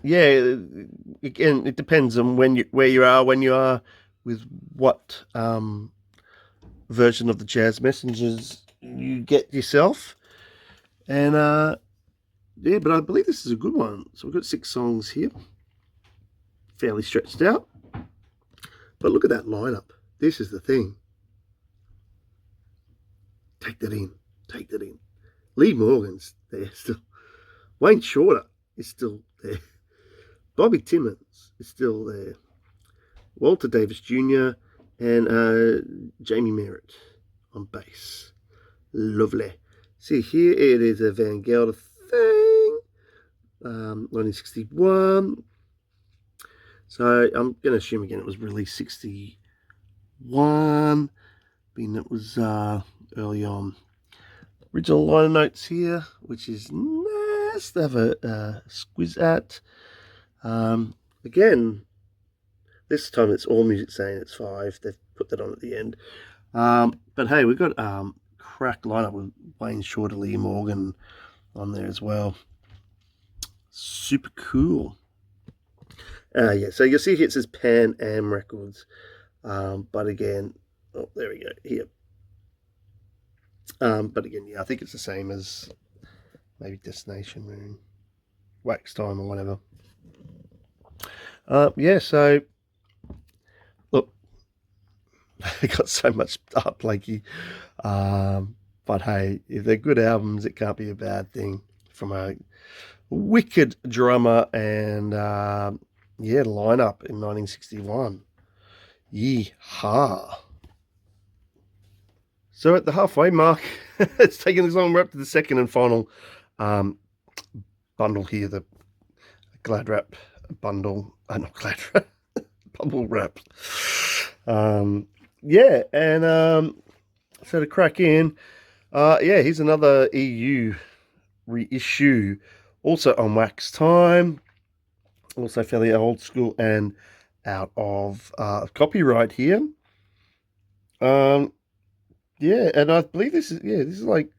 yeah, again, it depends on where you are with what version of the Jazz Messengers you get yourself. And yeah, but I believe this is a good one. So we've got 6 songs here, fairly stretched out. But look at that lineup. This is the thing. Take that in. Take that in. Lee Morgan's there still. Wayne Shorter is still there. Bobby Timmons is still there. Walter Davis Jr. and Jamie Merritt on bass. Lovely. See, here it is a Van Gelder thing. 1961. So I'm going to assume again it was released 61. Being it was early on. Original liner notes here, which is nice to have a squiz at. Again, this time it's all music saying it's 5. They've put that on at the end. But hey, we've got crack lineup with Wayne Shorter, Lee Morgan on there as well. Super cool. Yeah, so you'll see here it says Pan Am Records. But again, oh, there we go, here. But again, yeah, I think it's the same as maybe Destination Moon, Wax Time, or whatever. Yeah, so look, I got so much Art Blakey. But hey, if they're good albums, it can't be a bad thing from a wicked drummer and yeah, lineup in 1961. Yeehaw. So at the halfway mark, it's taken this long. We're up to the second and final bundle here, the Glad Wrap bundle. Not Glad Wrap, Bubble Wrap. Yeah, and so to crack in, yeah, here's another EU reissue, also on wax time, also fairly old school and out of copyright here. Yeah, and I believe this is like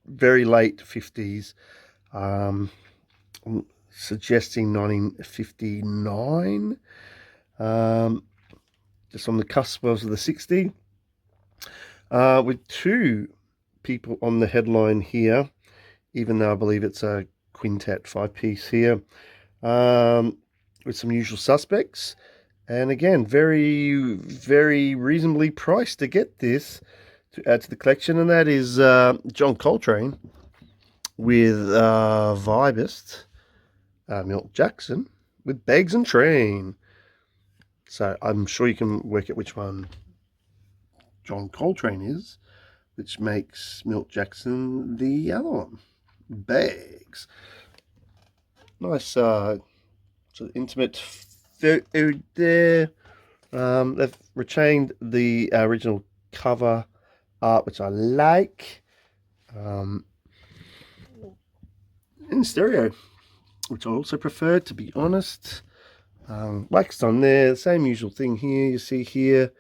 very late 50s, suggesting 1959, just on the cusp of the 60s, with two people on the headline here, even though I believe it's a quintet 5-piece here, with some usual suspects. And again, very, very reasonably priced to get this to add to the collection. And that is John Coltrane with vibist Milt Jackson with Bags and Train. So I'm sure you can work out which one John Coltrane is, which makes Milt Jackson the other one. Bags. Nice sort of intimate photo there. They've retained the original cover art, which I like, in stereo, which I also prefer, to be honest. Waxed on there, same usual thing here. You see here,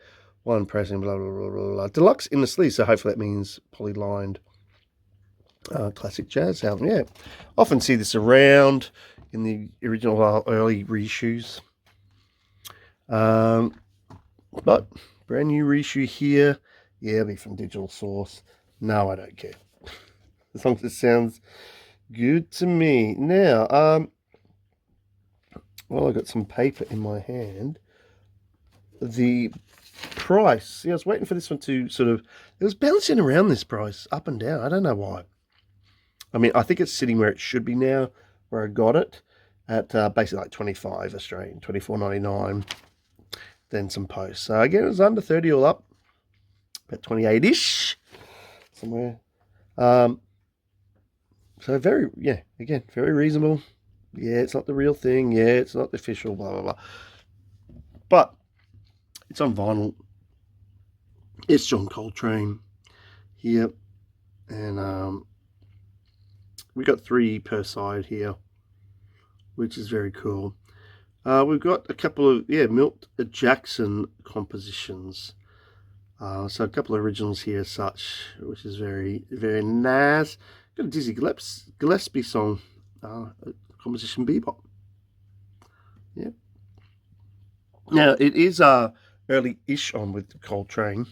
one pressing, blah blah blah blah blah. Deluxe in the sleeve, so hopefully that means poly-lined. Classic jazz album, yeah. Often see this around in the original early reissues. But brand new reissue here. Yeah, it'll be from Digital Source. No, I don't care. As long as it sounds good to me. Now, well, I've got some paper in my hand. The price. See, I was waiting for this one to sort of... It was bouncing around this price, up and down. I don't know why. I mean, I think it's sitting where it should be now, where I got it, at basically like 25 Australian, 24.99. Then some posts. So again, it was under 30 all up, about 28-ish somewhere. So very, yeah, again, very reasonable. Yeah, it's not the real thing. Yeah, it's not the official, blah, blah, blah. But it's on vinyl. It's John Coltrane here. And we got 3 per side here, which is very cool. We've got a couple of, Milt Jackson compositions. So a couple of originals here as such, which is very, very nice. Got a Dizzy Gillespie song, composition Bebop. Yeah. Now, it is early-ish on with Coltrane.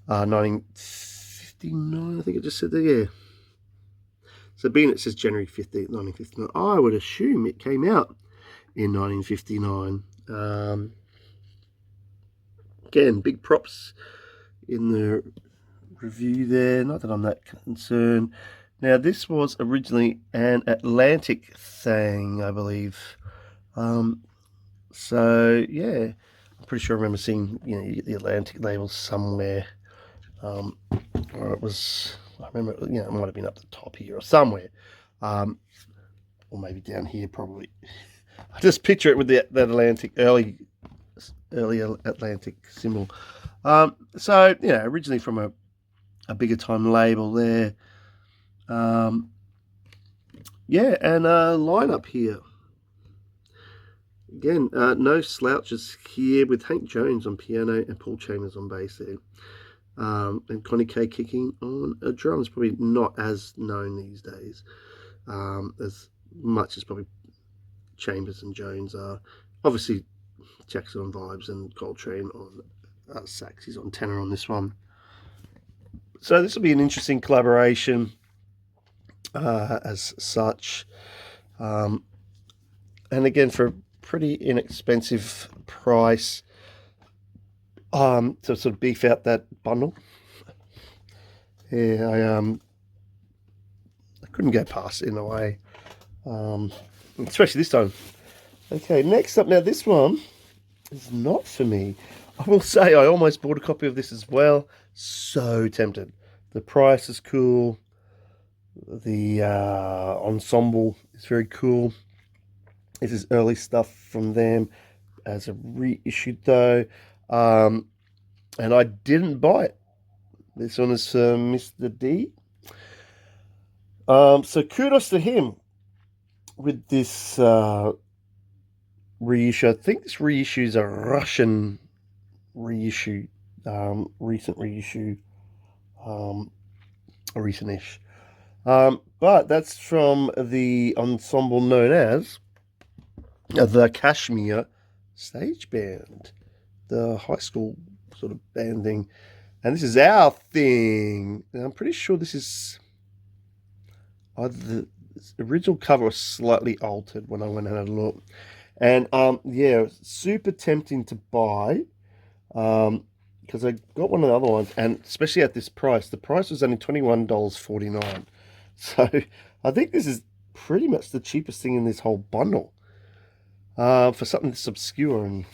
1959, I think it just said there, yeah. So being it says January 15th, 1959, I would assume it came out in 1959. Again, big props in the review there. Not that I'm that concerned. Now, this was originally an Atlantic thing, I believe. So, yeah, I'm pretty sure I remember seeing, the Atlantic label somewhere. Or it was, I remember, it might have been up the top here or somewhere. Or maybe down here, probably. I just picture it with that Atlantic, early Atlantic symbol. So, originally from a bigger time label there. Yeah, and lineup here. Again, no slouches here with Hank Jones on piano and Paul Chambers on bass there. And Connie Kay kicking on drums. Probably not as known these days as much as probably Chambers and Jones are. Obviously, Jackson on vibes and Coltrane on sax. He's on tenor on this one. So this will be an interesting collaboration as such. And again, for a pretty inexpensive price, to sort of beef out that bundle. Yeah, I couldn't go past it in a way. Especially this time. Okay, next up, now this one is not for me. I will say I almost bought a copy of this as well. So tempted. The price is cool. The ensemble is very cool. This is early stuff from them as a reissued though. And I didn't buy it. This one is Mr. D. So kudos to him with this reissue. I think this reissue is a Russian reissue, recent reissue, recent-ish. But that's from the ensemble known as the Kashmir Stage Band, the high school sort of band thing. And this is our thing. And I'm pretty sure this is either the original cover was slightly altered when I went and had a look. And yeah, super tempting to buy. Because I got one of the other ones, and especially at this price, the price was only $21.49. So I think this is pretty much the cheapest thing in this whole bundle for something that's obscure and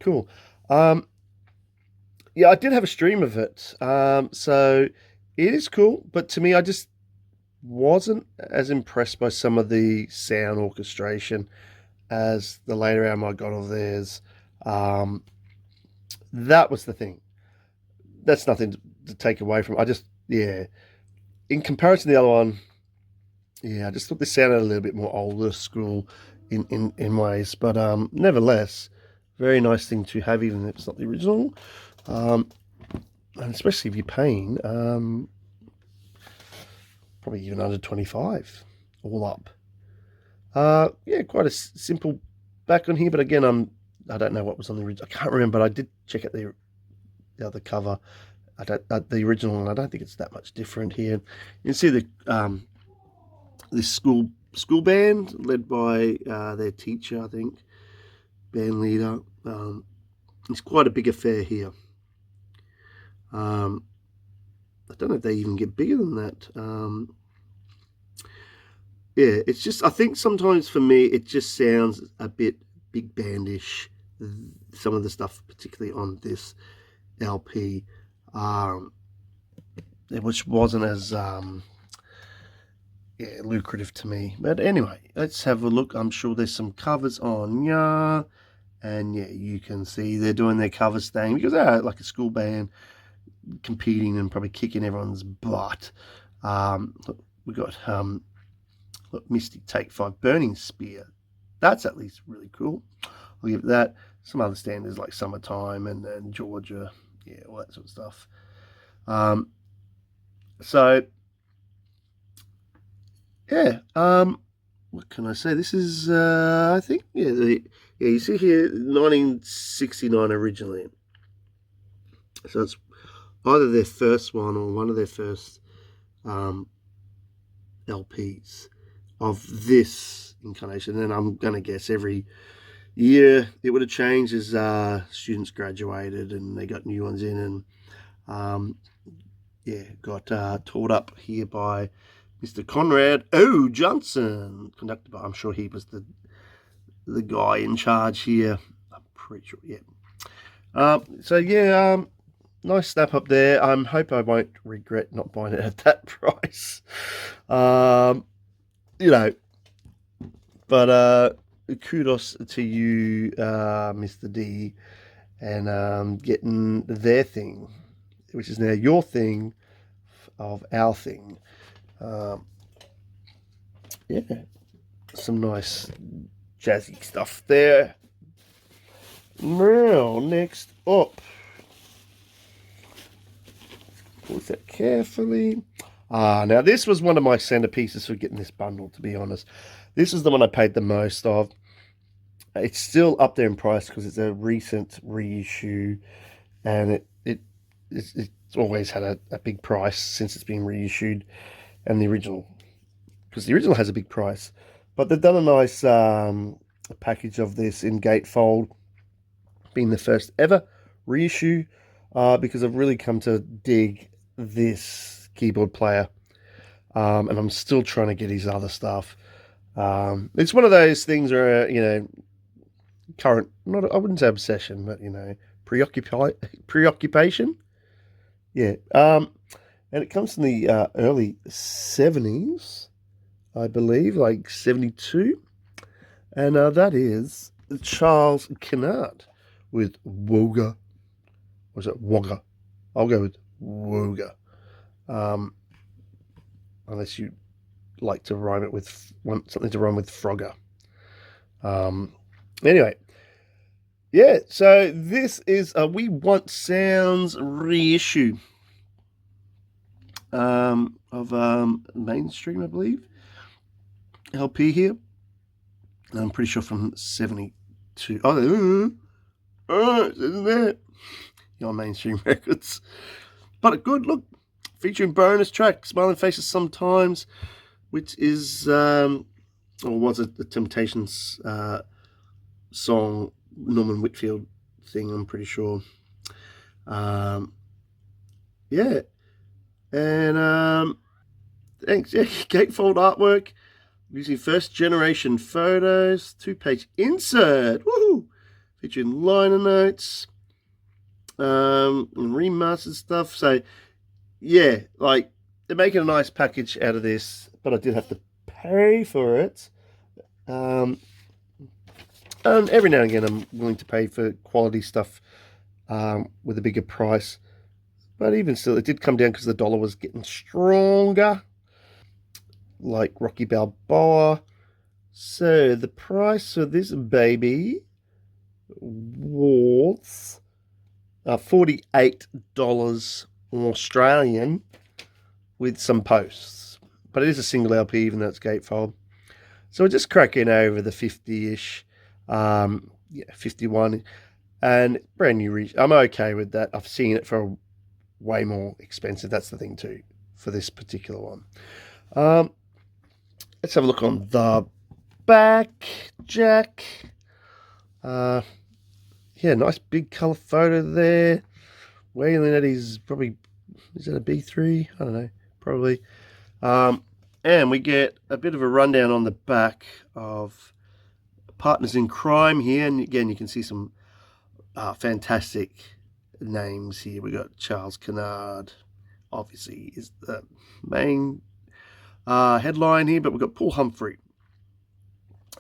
cool. Yeah, I did have a stream of it, so it is cool, but to me, I just wasn't as impressed by some of the sound orchestration as the later album I got of theirs. That was the thing. That's nothing to take away from. I just, yeah, in comparison to the other one, yeah, I just thought this sounded a little bit more older school in ways, but nevertheless, very nice thing to have, even if it's not the original, and especially if you're paying probably even under 25 all up. Yeah, quite a simple back on here, but again, I don't know what was on the original. I can't remember, but I did check out the other cover. The original one, I don't think it's that much different here. You can see the this school band led by their teacher, I think, band leader. It's quite a big affair here. I don't know if they even get bigger than that. Yeah, it's just, I think sometimes for me it just sounds a bit big bandish. Some of the stuff, particularly on this LP, which wasn't as yeah, lucrative to me. But anyway, let's have a look. I'm sure there's some covers on yeah, and yeah, you can see they're doing their covers thing because they're like a school band competing and probably kicking everyone's butt. We got look, Mystic Take 5 Burning Spear. That's at least really cool. I'll give it that. Some other standards like Summertime and Georgia, yeah, all that sort of stuff. So yeah, what can I say? This is I think yeah, you see here 1969 originally. So it's either their first one or one of their first LPs of this incarnation. And I'm gonna guess every year it would have changed as students graduated and they got new ones in, and yeah, got taught up here by Mr. Conrad O. Johnson, conducted by, I'm sure he was the guy in charge here. I'm pretty sure, yeah. So yeah, nice snap up there. I hope I won't regret not buying it at that price. You know, but kudos to you, Mr. D, and getting their thing, which is now your thing of our thing. Yeah, some nice jazzy stuff there. Now, next up, put that carefully. Now this was one of my centerpieces for getting this bundle, to be honest. This is the one I paid the most of. It's still up there in price because it's a recent reissue, and it's always had a big price since it's been reissued, and the original, because the original has a big price. But they've done a nice package of this in gatefold, being the first ever reissue, because I've really come to dig this keyboard player, and I'm still trying to get his other stuff. It's one of those things where, you know, current, not, I wouldn't say obsession, but, you know, preoccupation. Yeah. And it comes from the early 70s, I believe, like 72. And that is Charles Kennard with Wogga. Was it Wogga? I'll go with Wogga. Unless you like to rhyme it with, want something to rhyme with Frogger. Anyway, yeah, so this is a We Want Sounds reissue of Mainstream, I believe, LP here. I'm pretty sure from 72. Oh, isn't there? Your Mainstream Records. But a good look, featuring bonus track, Smiling Faces Sometimes, which is, or was it the Temptations song, Norman Whitfield thing, I'm pretty sure. Yeah. And thanks. Yeah, gatefold artwork using first generation photos, 2-page insert, woohoo, featuring liner notes, and remastered stuff. So yeah, like they're making a nice package out of this, but I did have to pay for it. And every now and again, I'm willing to pay for quality stuff with a bigger price. But even still, it did come down because the dollar was getting stronger, like Rocky Balboa. So the price for this baby was $48 Australian with some posts. But it is a single LP, even though it's gatefold. So we're just cracking over the 50-ish, 51, and brand new. I'm okay with that. I've seen it for way more expensive. That's the thing too for this particular one. Let's have a look on the back, Jack. Yeah, nice big colour photo there. Wailing at his probably, is that a B3? I don't know, probably. And we get a bit of a rundown on the back of Partners in Crime here. And again, you can see some fantastic names here. We got Charles Kennard, obviously, is the main headline here, but we've got Paul Humphrey,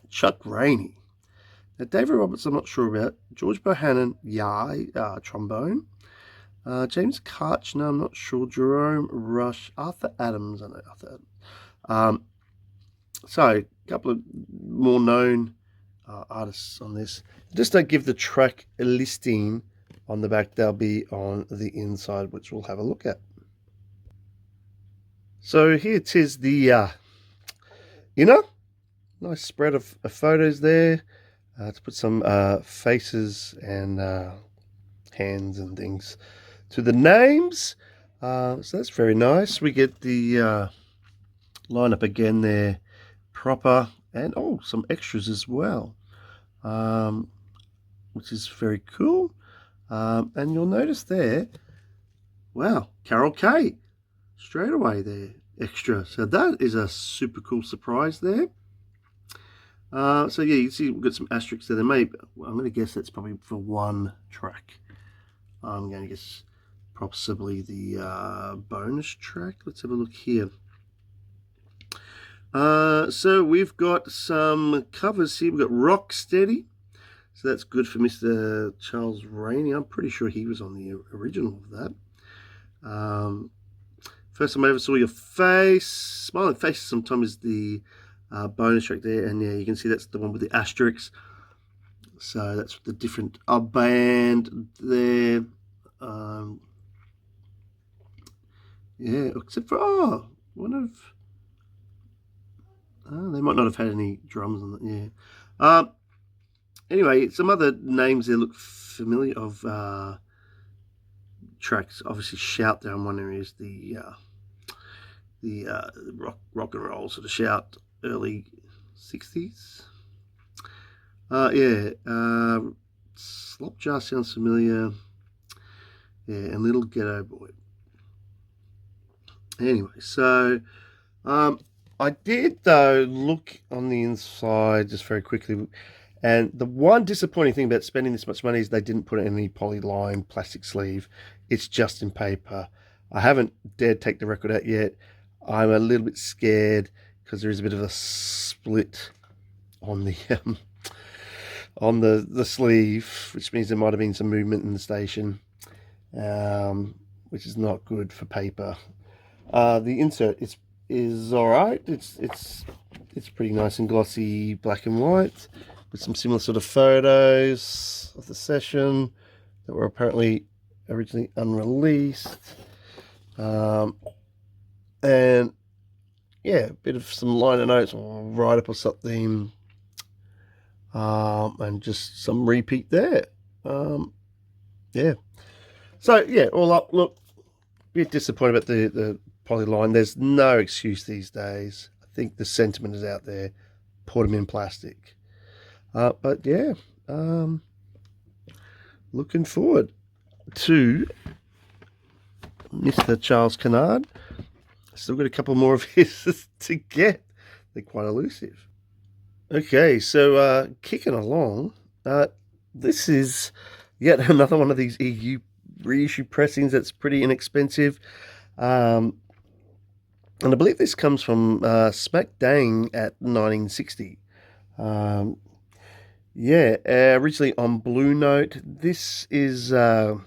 Chuck Rainey. Now, David Roberts, I'm not sure about. George Bohannon, trombone. James Karchner, I'm not sure. Jerome Rush, Arthur Adams, I know Arthur Adams. So, a couple of more known artists on this. Just don't give the track a listing on the back. They'll be on the inside, which we'll have a look at. So here it is, the nice spread of photos there to put some faces and hands and things to the names. So that's very nice. We get the lineup again there, proper, and some extras as well, which is very cool. And you'll notice there, wow, Carol Kay, straight away there, extra. So that is a super cool surprise there. So yeah, you can see we've got some asterisks there. I'm going to guess that's probably for one track. I'm going to guess possibly the bonus track. Let's have a look here. So we've got some covers here. We've got Rocksteady. So that's good for Mr. Charles Rainey. I'm pretty sure he was on the original of that. First time I ever saw your face. Smiling Faces Sometimes is the bonus track there. And yeah, you can see that's the one with the asterisks. So that's the different band there. Yeah, except for, they might not have had any drums on that, yeah. Anyway, some other names there look familiar of tracks. Obviously, Shout Down one area is the rock and roll sort of Shout, early 60s. Slop Jar sounds familiar. Yeah, and Little Ghetto Boy. Anyway, so I did though look on the inside just very quickly, and the one disappointing thing about spending this much money is they didn't put any polyline plastic sleeve. It's just in paper. I haven't dared take the record out yet. I'm a little bit scared because there is a bit of a split on the on the sleeve, which means there might have been some movement in the station, which is not good for paper. The insert is all right. It's pretty nice and glossy, black and white, with some similar sort of photos of the session that were apparently originally unreleased. And yeah, a bit of some liner notes or write up or something, and just some repeat there. Yeah. So yeah, all up, look, a bit disappointed about the polyline. There's no excuse these days. I think the sentiment is out there. Put them in plastic. But yeah, looking forward to Mr. Charles Kennard. Still got a couple more of his to get. They're quite elusive. Okay, so kicking along, this is yet another one of these EU reissue pressings that's pretty inexpensive. And I believe this comes from Smack Dang at 1960. Yeah, originally on Blue Note. This is a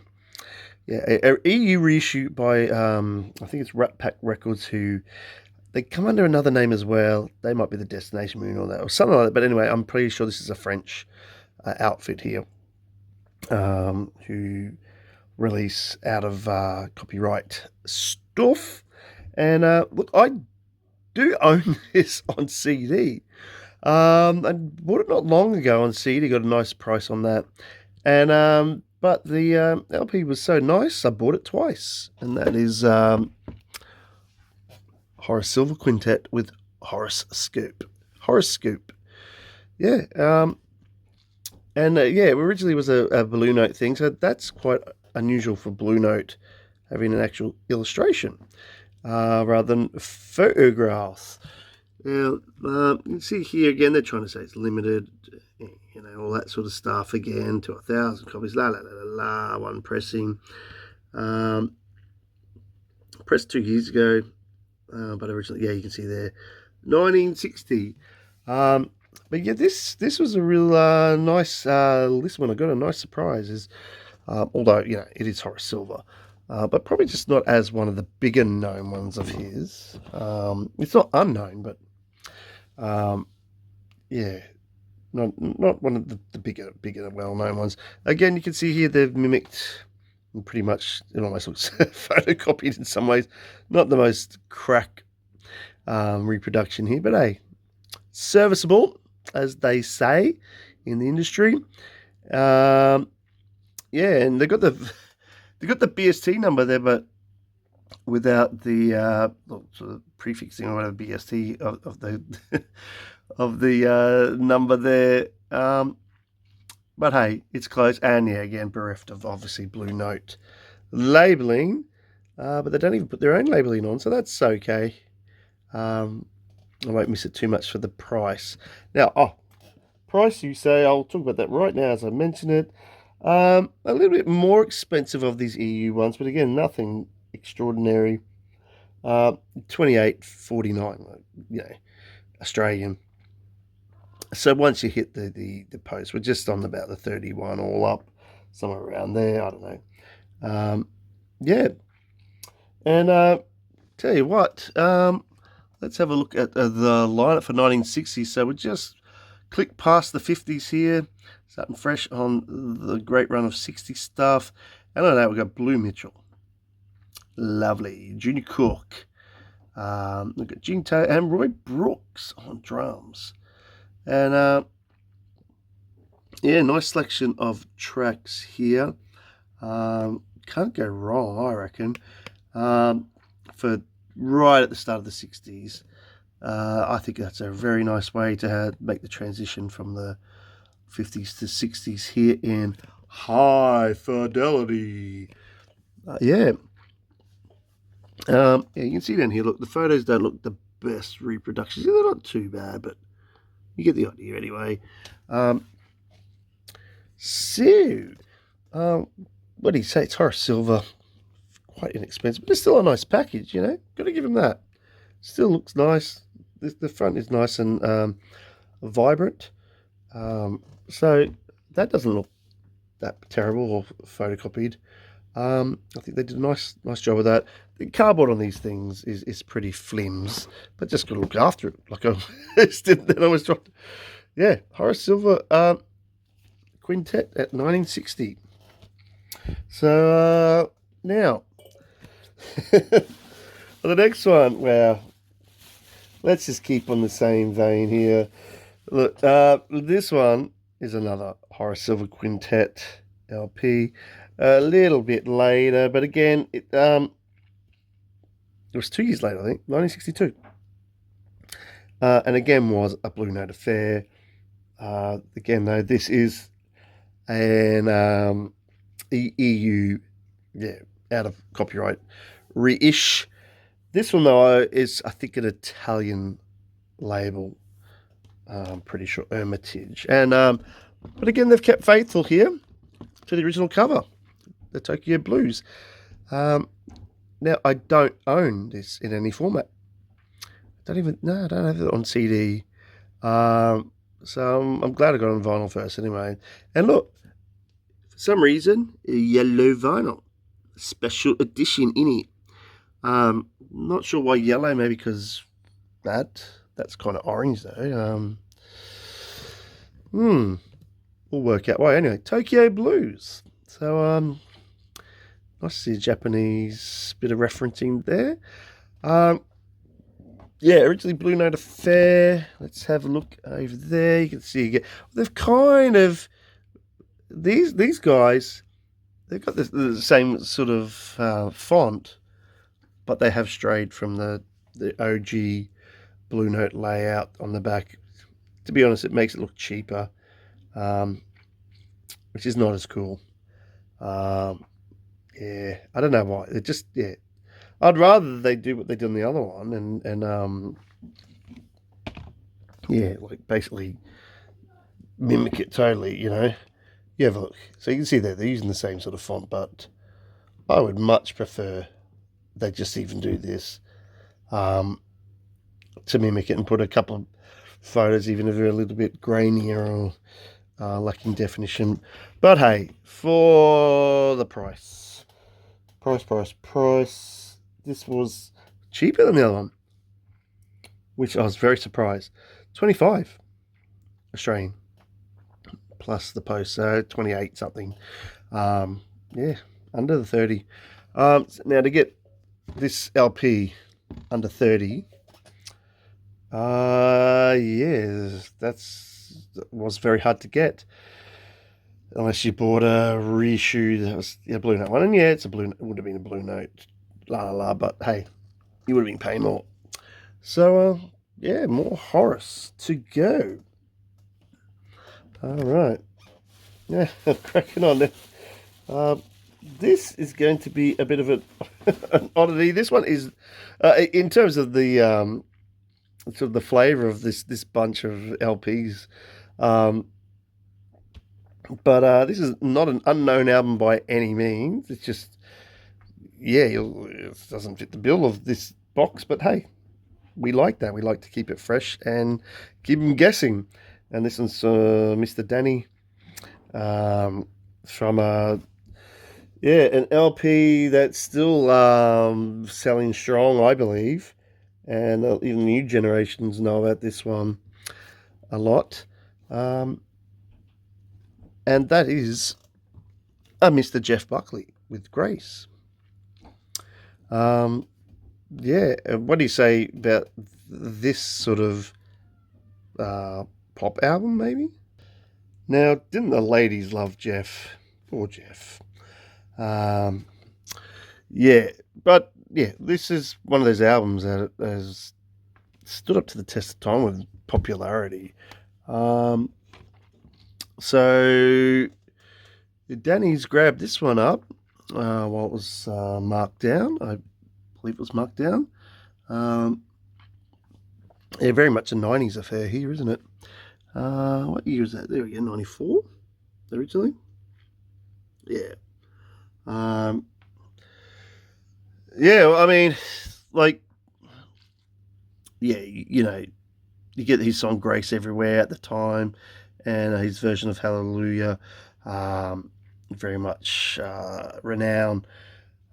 EU reissue by I think it's Rat Pack Records, who they come under another name as well. They might be the Destination Moon or that or something like that. But anyway, I'm pretty sure this is a French outfit here, who release out of copyright stuff. And look, I do own this on CD. I bought it not long ago on CD, got a nice price on that. And but the LP was so nice, I bought it twice. And that is Horace Silver Quintet with Horace Scoop. Horace Scoop. Yeah. And yeah, it originally was a Blue Note thing, so that's quite unusual for Blue Note having an actual illustration rather than photographs. Now, you can see here again, they're trying to say it's limited, you know, all that sort of stuff again, to 1,000 copies, one pressing. Pressed 2 years ago, but originally, yeah, you can see there, 1960. But yeah, this was a real nice listen. I got a nice surprise, is although, you know, it is Horace Silver. But probably just not as one of the bigger known ones of his. It's not unknown, but yeah, not one of the bigger well-known ones. Again, you can see here they've mimicked, pretty much, it almost looks photocopied in some ways. Not the most crack reproduction here, but hey, serviceable, as they say in the industry. Yeah, and they got the BST number there, but without the sort of prefixing or whatever BST of the of the number there. But hey, it's close, and yeah, again bereft of obviously Blue Note labeling, but they don't even put their own labeling on, so that's okay. I won't miss it too much for the price. Now, price, you say? I'll talk about that right now as I mention it. A little bit more expensive of these EU ones, but again, nothing extraordinary. 28.49, you know, Australian. So once you hit the post, we're just on about the 31 all up, somewhere around there. I don't know. Yeah, and tell you what, let's have a look at the lineup for 1960s. So we just click past the 50s here, starting fresh on the great run of 60 stuff. And on that, we've got Blue Mitchell. Lovely. Junior Cook. We've got Gene Taylor and Roy Brooks on drums. And yeah, nice selection of tracks here. Can't go wrong, I reckon. For right at the start of the 60s. I think that's a very nice way to make the transition from the 50s to 60s here in high fidelity. Yeah. Yeah, you can see down here, look, the photos don't look the best reproductions. They're not too bad, but you get the idea anyway. What do you say? It's Horace Silver. quite inexpensive, but it's still a nice package, you know. Got to give him that. Still looks nice. The front is nice and vibrant. So that doesn't look that terrible or photocopied. I think they did a nice job of that. The cardboard on these things is pretty flimsy, but just got to look after it. Like I was trying. Yeah, Horace Silver Quintet at 1960. So now the next one. Wow, let's just keep on the same vein here. Look, this one is another Horace Silver Quintet LP. A little bit later, but again, it was 2 years later, I think, 1962. And again was a Blue Note affair. Again, though, this is an EU, yeah, out of copyright reissue. This one, though, is, I think, an Italian label. I'm pretty sure Hermitage. And but again, they've kept faithful here to the original cover, the Tokyo Blues. Now, I don't own this in any format. I don't have it on CD. So I'm glad I got it on vinyl first anyway. And look, for some reason, a yellow vinyl. Special edition in it. Not sure why yellow, maybe because that's kind of orange though. We'll work out why. Anyway, Tokyo Blues. So nice to see a Japanese bit of referencing there. Yeah, originally Blue Note affair. Let's have a look over there. You can see again. They've kind of these guys. They've got the same sort of font, but they have strayed from the OG Blue Note layout on the back. To be honest, it makes it look cheaper, which is not as cool. Yeah, I don't know why. It just, yeah. I'd rather they do what they did on the other one and yeah, like basically mimic it totally, you know. Yeah, have a look. So you can see there, they're using the same sort of font, but I would much prefer they just even do this to mimic it and put a couple of photos, even if they're a little bit grainier or lacking definition. But hey, for the price, this was cheaper than the other one, which I was very surprised. 25 Australian plus the post, so 28 something. Yeah, under the 30. Now to get this LP under 30, yeah, that was very hard to get. Unless you bought a reissue that was a Blue Note one. And yeah, it would have been a Blue Note, but hey, you would have been paying more. So, yeah, more Horace to go. All right. Yeah, cracking on there. This is going to be a bit of an oddity. This one is, in terms of the sort of the flavour of this bunch of LPs. But this is not an unknown album by any means. It's just, yeah, it doesn't fit the bill of this box. But hey, we like that. We like to keep it fresh and keep them guessing. And this one's Mr. Danny from an LP that's still selling strong, I believe. And even new generations know about this one a lot. And that is Mr. Jeff Buckley with Grace. Yeah, what do you say about this sort of pop album, maybe? Now, didn't the ladies love Jeff? Poor Jeff. Yeah, but yeah, this is one of those albums that has stood up to the test of time with popularity. So Danny's grabbed this one up while it was marked down. I believe it was marked down. Yeah, very much a 90s affair here, isn't it? What year is that? There we go, 94 originally. Yeah. Yeah, well, I mean, like, yeah, you know, you get his song Grace Everywhere at the time, and his version of Hallelujah, um, very much renowned.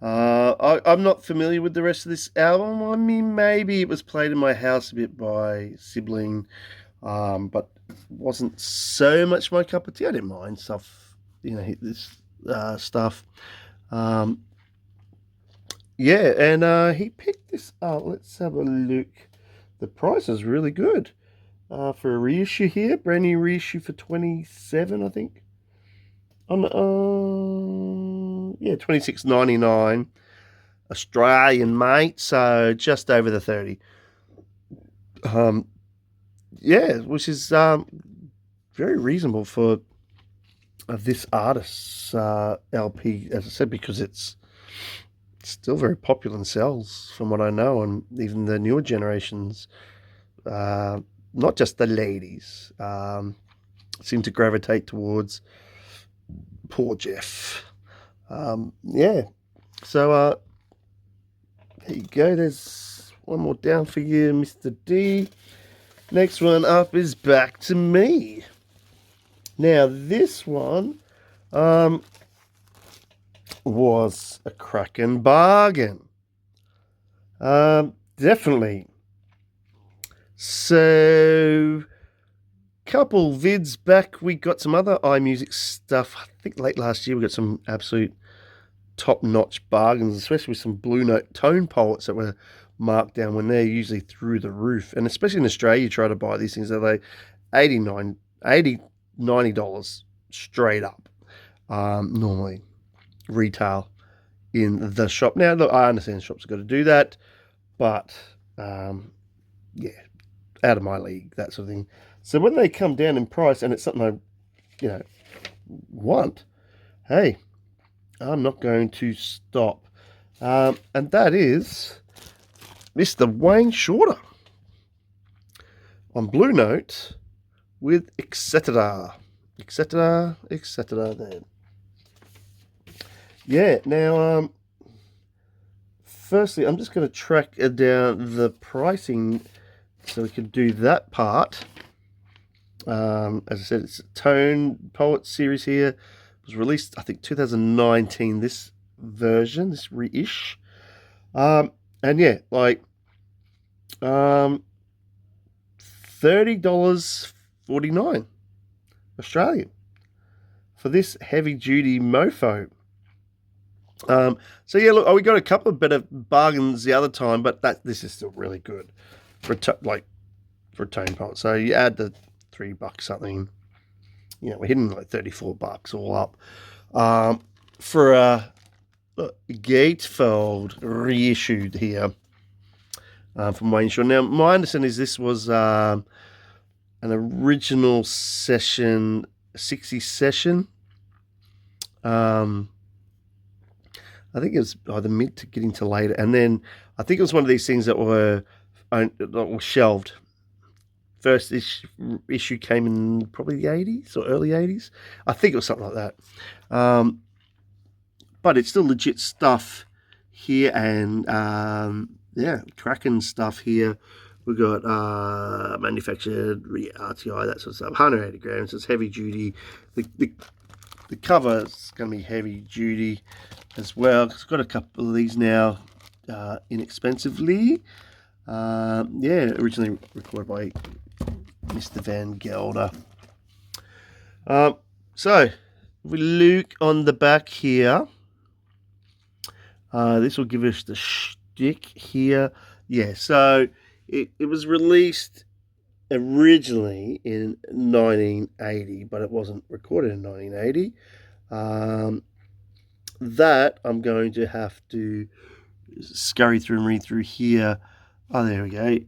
I'm not familiar with the rest of this album. I mean, maybe it was played in my house a bit by sibling, but wasn't so much my cup of tea. I didn't mind stuff, this stuff. Um, yeah, and he picked this up. Let's have a look. The price is really good for a reissue here. Brand new reissue for 27, I think. On yeah, 26.99 Australian, mate. So just over the 30. Um, yeah, which is very reasonable for this artist's LP, as I said, because it's still very popular and sells, from what I know, and even the newer generations, uh, not just the ladies, seem to gravitate towards poor Jeff. Yeah, so there you go. There's one more down for you, Mr. D. Next one up is back to me. Now, this one was a cracking bargain. Definitely. So, couple vids back, we got some other iMusic stuff. I think late last year we got some absolute top-notch bargains, especially with some Blue Note tone poets that were marked down when they're usually through the roof. And especially in Australia, you try to buy these things, they're like $89, $80, $90 straight up, normally retail in the shop. Now, look, I understand shops have got to do that, but yeah, out of my league, that sort of thing. So when they come down in price and it's something I, want, hey, I'm not going to stop. And that is Mr. Wayne Shorter on Blue Note with etc. etc. etc. There. Yeah. Now, firstly, I'm just going to track down the pricing so we can do that part. As I said, it's a Tone Poet series here. It was released, I think, 2019. This version, this reish. And yeah, like $30.49 Australian for this heavy duty mofo. So yeah, look, we got a couple of better bargains the other time, but this is still really good for for a tone poet. So you add the $3 something, we're hitting like $34 all up for a gatefold reissued here from Wayne Shaw. Now, my understanding is this was an original session, 60 session. I think it was either mid to getting to later, and then I think it was one of these things that were shelved. First issue came in probably the 80s or early 80s. I think it was something like that. But it's still legit stuff here, and yeah, cracking stuff here. We've got manufactured RTI, that sort of stuff. 180 grams. It's heavy duty. The cover is going to be heavy duty as well. It's got a couple of these now, inexpensively. Yeah, originally recorded by Mr. Van Gelder. So, if we look on the back here, this will give us the shtick here. Yeah, so it was released originally in 1980, but it wasn't recorded in 1980. That I'm going to have to scurry through and read through here. Oh, there we go.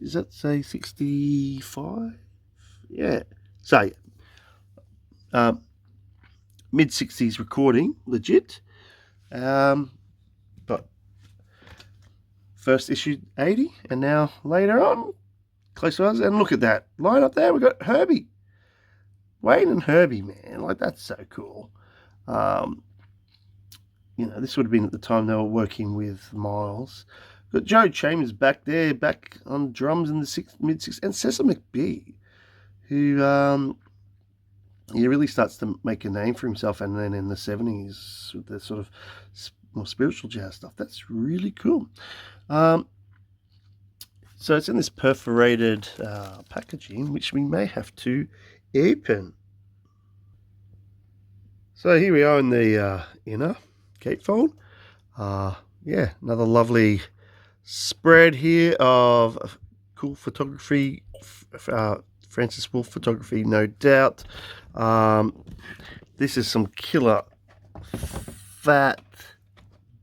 Is that, say, 65? Yeah. So, mid-60s recording, legit. But first issue 80, and now later on, close to us. And look at that line up there. We've got Herbie. Wayne and Herbie, man. Like, that's so cool. you know, this would have been at the time they were working with Miles. Got Joe Chambers back there, back on drums in the mid-60s, and Cecil McBee, who he really starts to make a name for himself, and then in the 70s with the sort of more spiritual jazz stuff. That's really cool. So it's in this perforated packaging, which we may have to open. So here we are in the inner gatefold. Yeah, another lovely spread here of cool photography, Francis Wolff photography, no doubt. This is some killer fat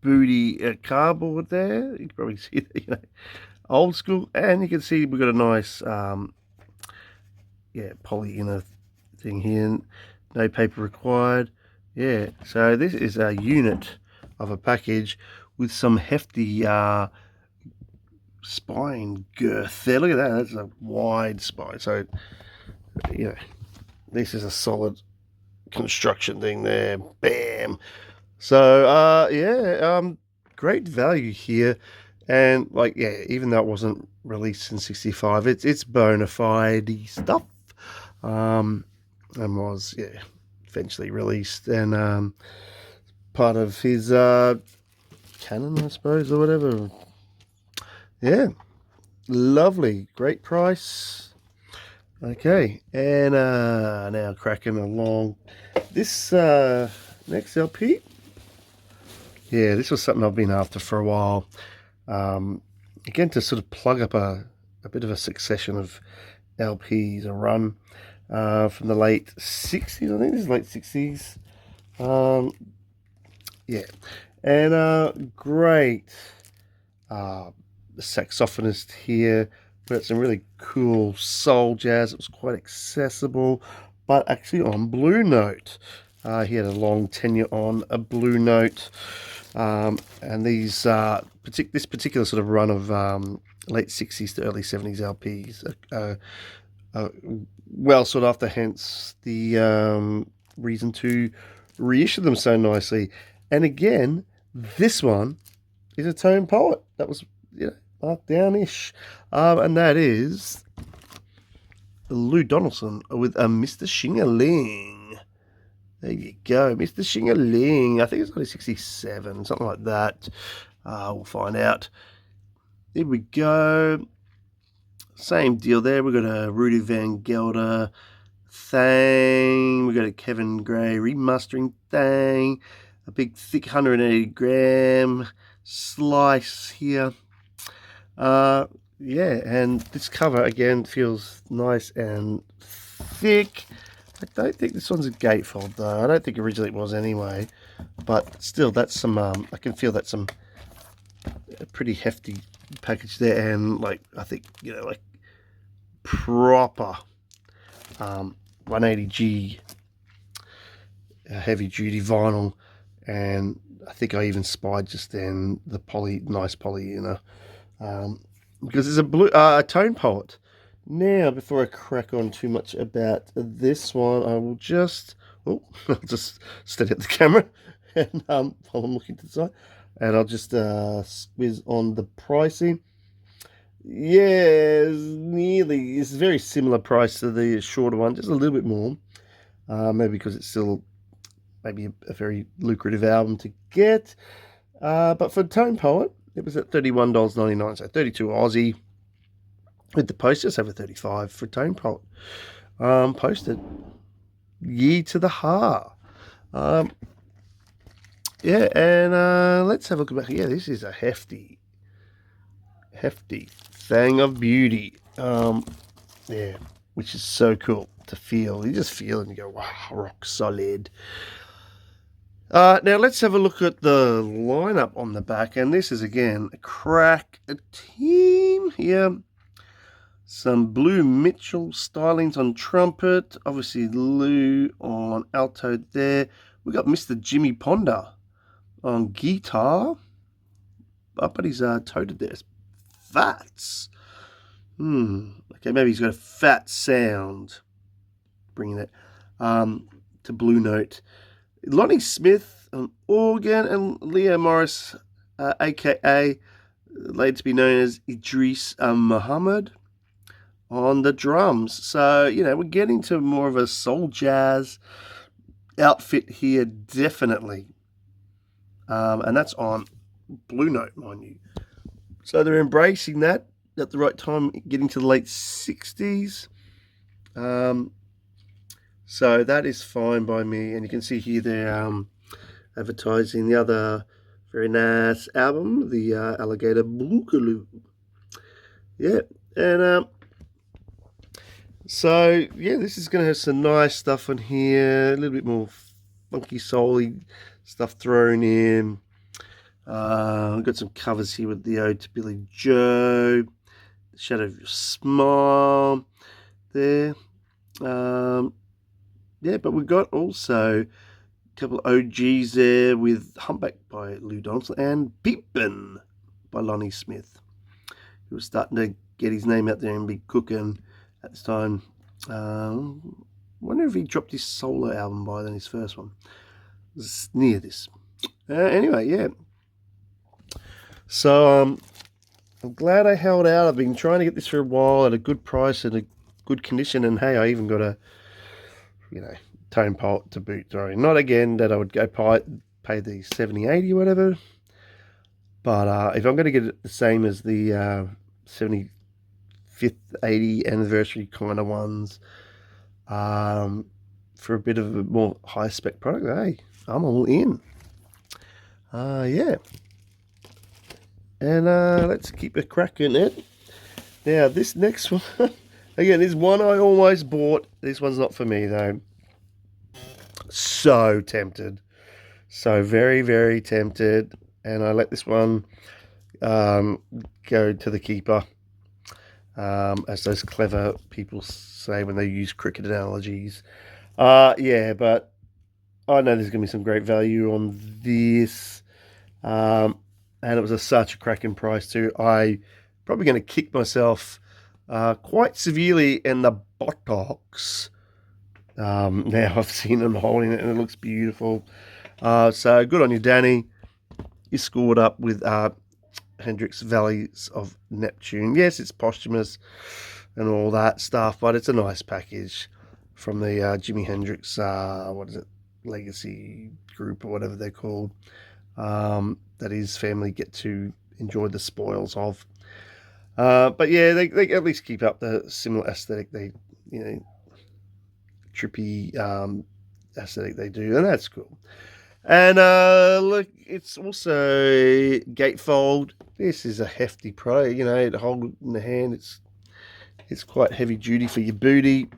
booty cardboard there. You can probably see that, you know, old school, and you can see we've got a nice yeah, poly inner thing here. No paper required. Yeah, so this is a unit of a package with some hefty spine girth there. Look at that, that's a wide spine. So, you know, this is a solid construction thing there. Bam. So, yeah, great value here. And, like, yeah, even though it wasn't released in 65, it's bona fide stuff. And was, yeah, eventually released, and part of his canon, I suppose, or whatever. Yeah, lovely, great price. Okay, and now cracking along this next LP. Yeah, this was something I've been after for a while. Again, to sort of plug up a bit of a succession of LPs, a run from the late 60s. I think this is late 60s. Yeah, and great saxophonist here. We got some really cool soul jazz. It was quite accessible, but actually on Blue Note. He had a long tenure on a Blue Note, and these this particular sort of run of late 60s to early 70s LPs well sought after, hence the reason to reissue them so nicely. And again, this one is a Tone Poet. That was, you know, marked down-ish. And that is Lou Donaldson with a Mr. Shing-a-Ling. There you go, Mr. Shing-a-Ling. I think it's only 67, something like that. We'll find out. Here we go. Same deal there. We've got a Rudy Van Gelder thing. We've got a Kevin Gray remastering thing. A big thick 180 gram slice here. Yeah, and this cover again feels nice and thick. I don't think this one's a gatefold though. I don't think originally it was anyway. But still, that's some. I can feel that's some pretty hefty package there, and like I think, you know, like proper 180G heavy duty vinyl. And I think I even spied just then the nice poly, you know, because it's a Tone Poet. Now, before I crack on too much about this one, I will just I'll just steady at the camera and while I'm looking to the side, and I'll just whiz on the pricing. Yeah, it's a very similar price to the shorter one, just a little bit more, maybe because it's still maybe a very lucrative album to get. But for Tone Poet, it was at $31.99, so 32 Aussie. With the post, just over 35 for Tone Poet. Posted. Ye to the ha. Yeah, and let's have a look back. Yeah, this is a hefty thing of beauty. Yeah, which is so cool to feel. You just feel it and you go, wow, rock solid. Now let's have a look at the lineup on the back, and this is again a team here. Some Blue Mitchell stylings on trumpet, obviously Lou on alto there. We got Mr. Jimmy Ponder on guitar, but he's toted there. Fats. Okay, maybe he's got a fat sound. Bringing it to Blue Note. Lonnie Smith on organ, and Leo Morris, aka later to be known as Idris Muhammad, on the drums. So, we're getting to more of a soul jazz outfit here, definitely. And that's on Blue Note, mind you. So they're embracing that at the right time, getting to the late 60s. So that is fine by me. And you can see here they're advertising the other very nice album, the Alligator Boogaloo. Yeah, and so yeah, this is going to have some nice stuff on here, a little bit more funky soul-y stuff thrown in. We've got some covers here with the Ode to Billy Joe, The Shadow of Your Smile there. Yeah, but we've got also a couple of OGs there with Humpback by Lou Donaldson and Peepin' by Lonnie Smith, who was starting to get his name out there and be cooking at this time. Wonder if he dropped his solo album by then, his first one. It was near this. Anyway, yeah. So I'm glad I held out. I've been trying to get this for a while at a good price and a good condition, and hey, I even got a tone pot to boot. Sorry, not again that I would go pay the 70, 80 or whatever. But if I'm going to get it the same as the 75th, 80 anniversary kind of ones, for a bit of a more high spec product, hey, I'm all in. Yeah. And let's keep a crack in it. Now, this next one, again, this one I almost bought. This one's not for me, though. So tempted. So very, very tempted. And I let this one go to the keeper. As those clever people say when they use cricket analogies. Yeah, but I know there's going to be some great value on this. And it was such a cracking price too. I probably going to kick myself quite severely in the buttocks. Now I've seen him holding it and it looks beautiful. So good on you, Danny. You scored up with Hendrix Valleys of Neptune. Yes, it's posthumous and all that stuff, but it's a nice package from the Jimi Hendrix, Legacy Group or whatever they're called. That his family get to enjoy the spoils of. But yeah, they at least keep up the similar aesthetic. They, trippy aesthetic they do, and that's cool. And look, it's also gatefold. This is a hefty pro. To hold it in the hand, it's quite heavy duty for your booty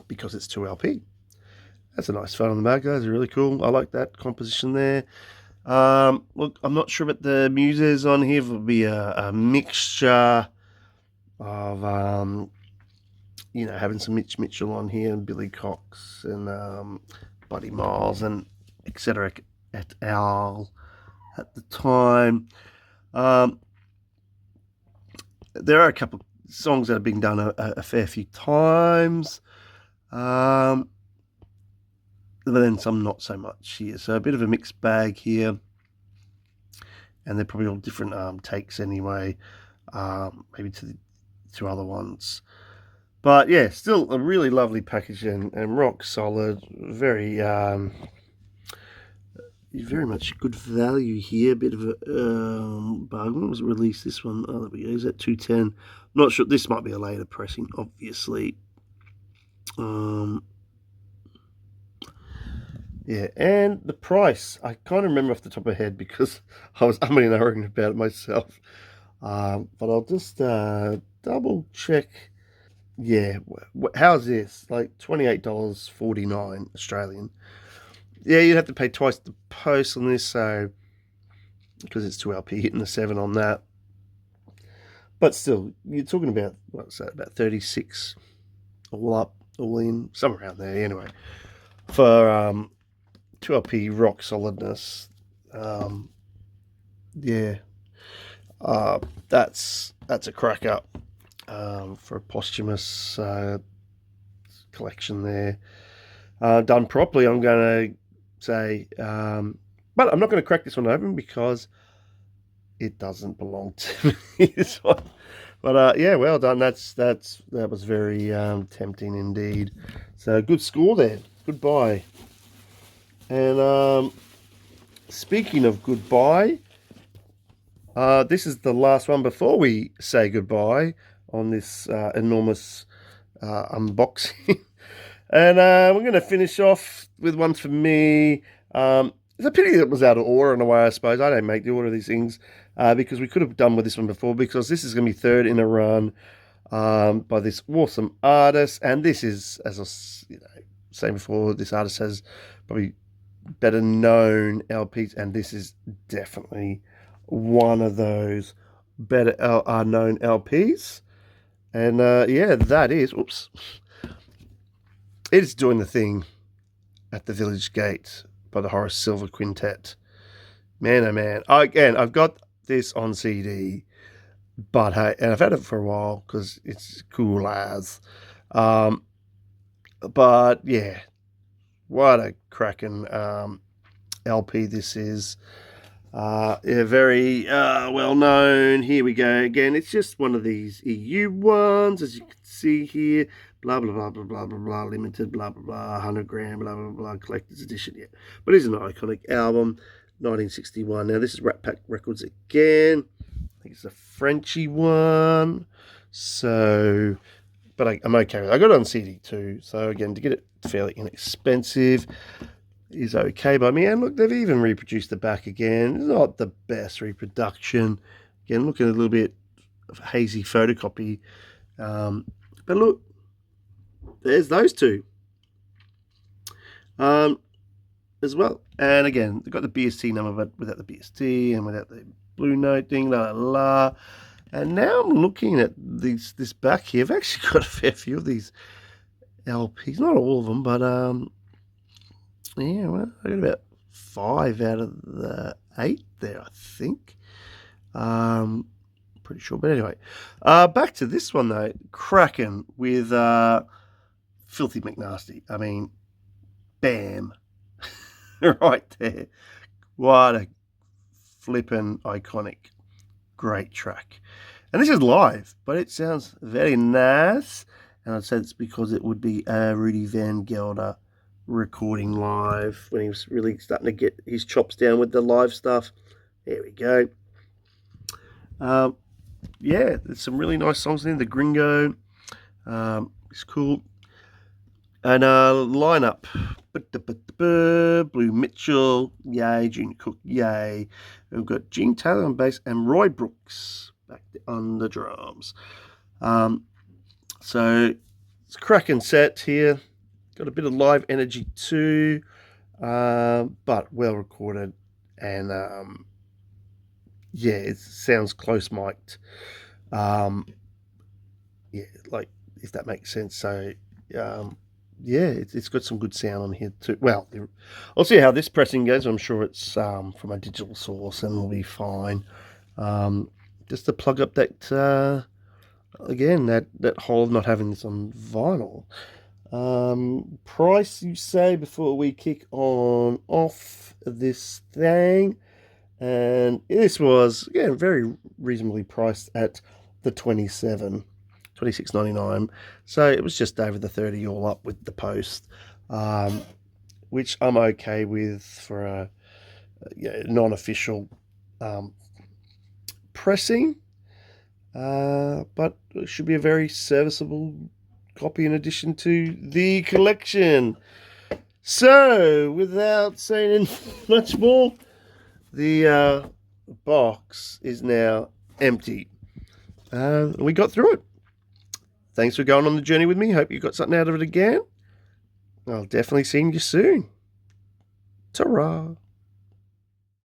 because it's 2LP. That's a nice photo on the back, guys. Really cool. I like that composition there. Look, I'm not sure about the muses on here. It'll be a mixture of, having some Mitch Mitchell on here and Billy Cox and Buddy Miles and etc. et al. At the time. There are a couple of songs that have been done a fair few times. But then some not so much here. So a bit of a mixed bag here. And they're probably all different takes anyway. Maybe to other ones. But yeah, still a really lovely package and rock solid. Very much good value here. A bit of a bargain. When was it released, this one? Oh, there we go. Is that 210? Not sure. This might be a later pressing, obviously. Yeah, and the price, I can't remember off the top of my head because I was umming and ahhing about it myself. But I'll just double check. Yeah, how's this? Like $28.49 Australian. Yeah, you'd have to pay twice the post on this, so because it's 2LP hitting the 7 on that. But still, you're talking about about 36 all up, all in, somewhere around there. Anyway, for 2LP rock solidness, yeah, that's a crack up for a posthumous collection there. Done properly, I'm going to say. But I'm not going to crack this one open because it doesn't belong to me. This one. But yeah, well done. That was very tempting indeed. So good score there. Goodbye. And speaking of goodbye, this is the last one before we say goodbye on this enormous unboxing. And we're going to finish off with one for me. It's a pity that it was out of order in a way, I suppose. I don't make the order of these things because we could have done with this one before, because this is going to be third in a run by this awesome artist. And this is, as I was saying before, this artist has probably better known LPs, and this is definitely one of those better known LPs. And yeah, that is, oops, it is doing the thing at the Village Gate by the Horace Silver Quintet. Man, oh man. Again, I've got this on CD, but hey, and I've had it for a while because it's cool as. But yeah, what a cracking LP this is. Yeah, very well known. Here we go again. It's just one of these EU ones, as you can see here. Blah blah blah blah blah blah blah. Limited. Blah blah blah. 100 gram. Blah blah blah. Collector's edition. Yeah, but it's an iconic album. 1961. Now this is Rat Pack Records again. I think it's a Frenchy one. So, but I'm okay with it. I got it on CD too. So again, to get it fairly inexpensive is okay by me. And look, they've even reproduced the back again. It's not the best reproduction. Again, looking at a little bit of hazy photocopy. But look, there's those two as well. And again, they've got the BST number, but without the BST and without the blue note thing, la la la. And now I'm looking at this back here. I've actually got a fair few of these LPs, not all of them, but yeah, well, I got about 5 out of the 8 there, I think. Pretty sure, but anyway. Back to this one though, cracking with Filthy McNasty. I mean, bam, right there. What a flippin' iconic, great track. And this is live, but it sounds very nice. And I'd say it's because it would be Rudy Van Gelder recording live when he was really starting to get his chops down with the live stuff. There we go. Yeah, there's some really nice songs in there. The Gringo is cool. And lineup: Blue Mitchell, yay. Junior Cook, yay. We've got Gene Taylor on bass and Roy Brooks back on the drums. So it's a cracking set here. Got a bit of live energy too, but well recorded, and yeah, it sounds close mic'd. Yeah, like, if that makes sense. So yeah, it's got some good sound on here too. Well, I'll see how this pressing goes. I'm sure it's from a digital source and will be fine. Just to plug up that again, that hole of not having this on vinyl. Price, you say, before we kick on off this thing? And this was, again, very reasonably priced at the $26.99. So it was just over the 30 all up with the post, which I'm okay with for a non-official pressing. But it should be a very serviceable copy in addition to the collection. So, without saying much more, the box is now empty. We got through it. Thanks for going on the journey with me. Hope you got something out of it again. I'll definitely see you soon. Ta-ra.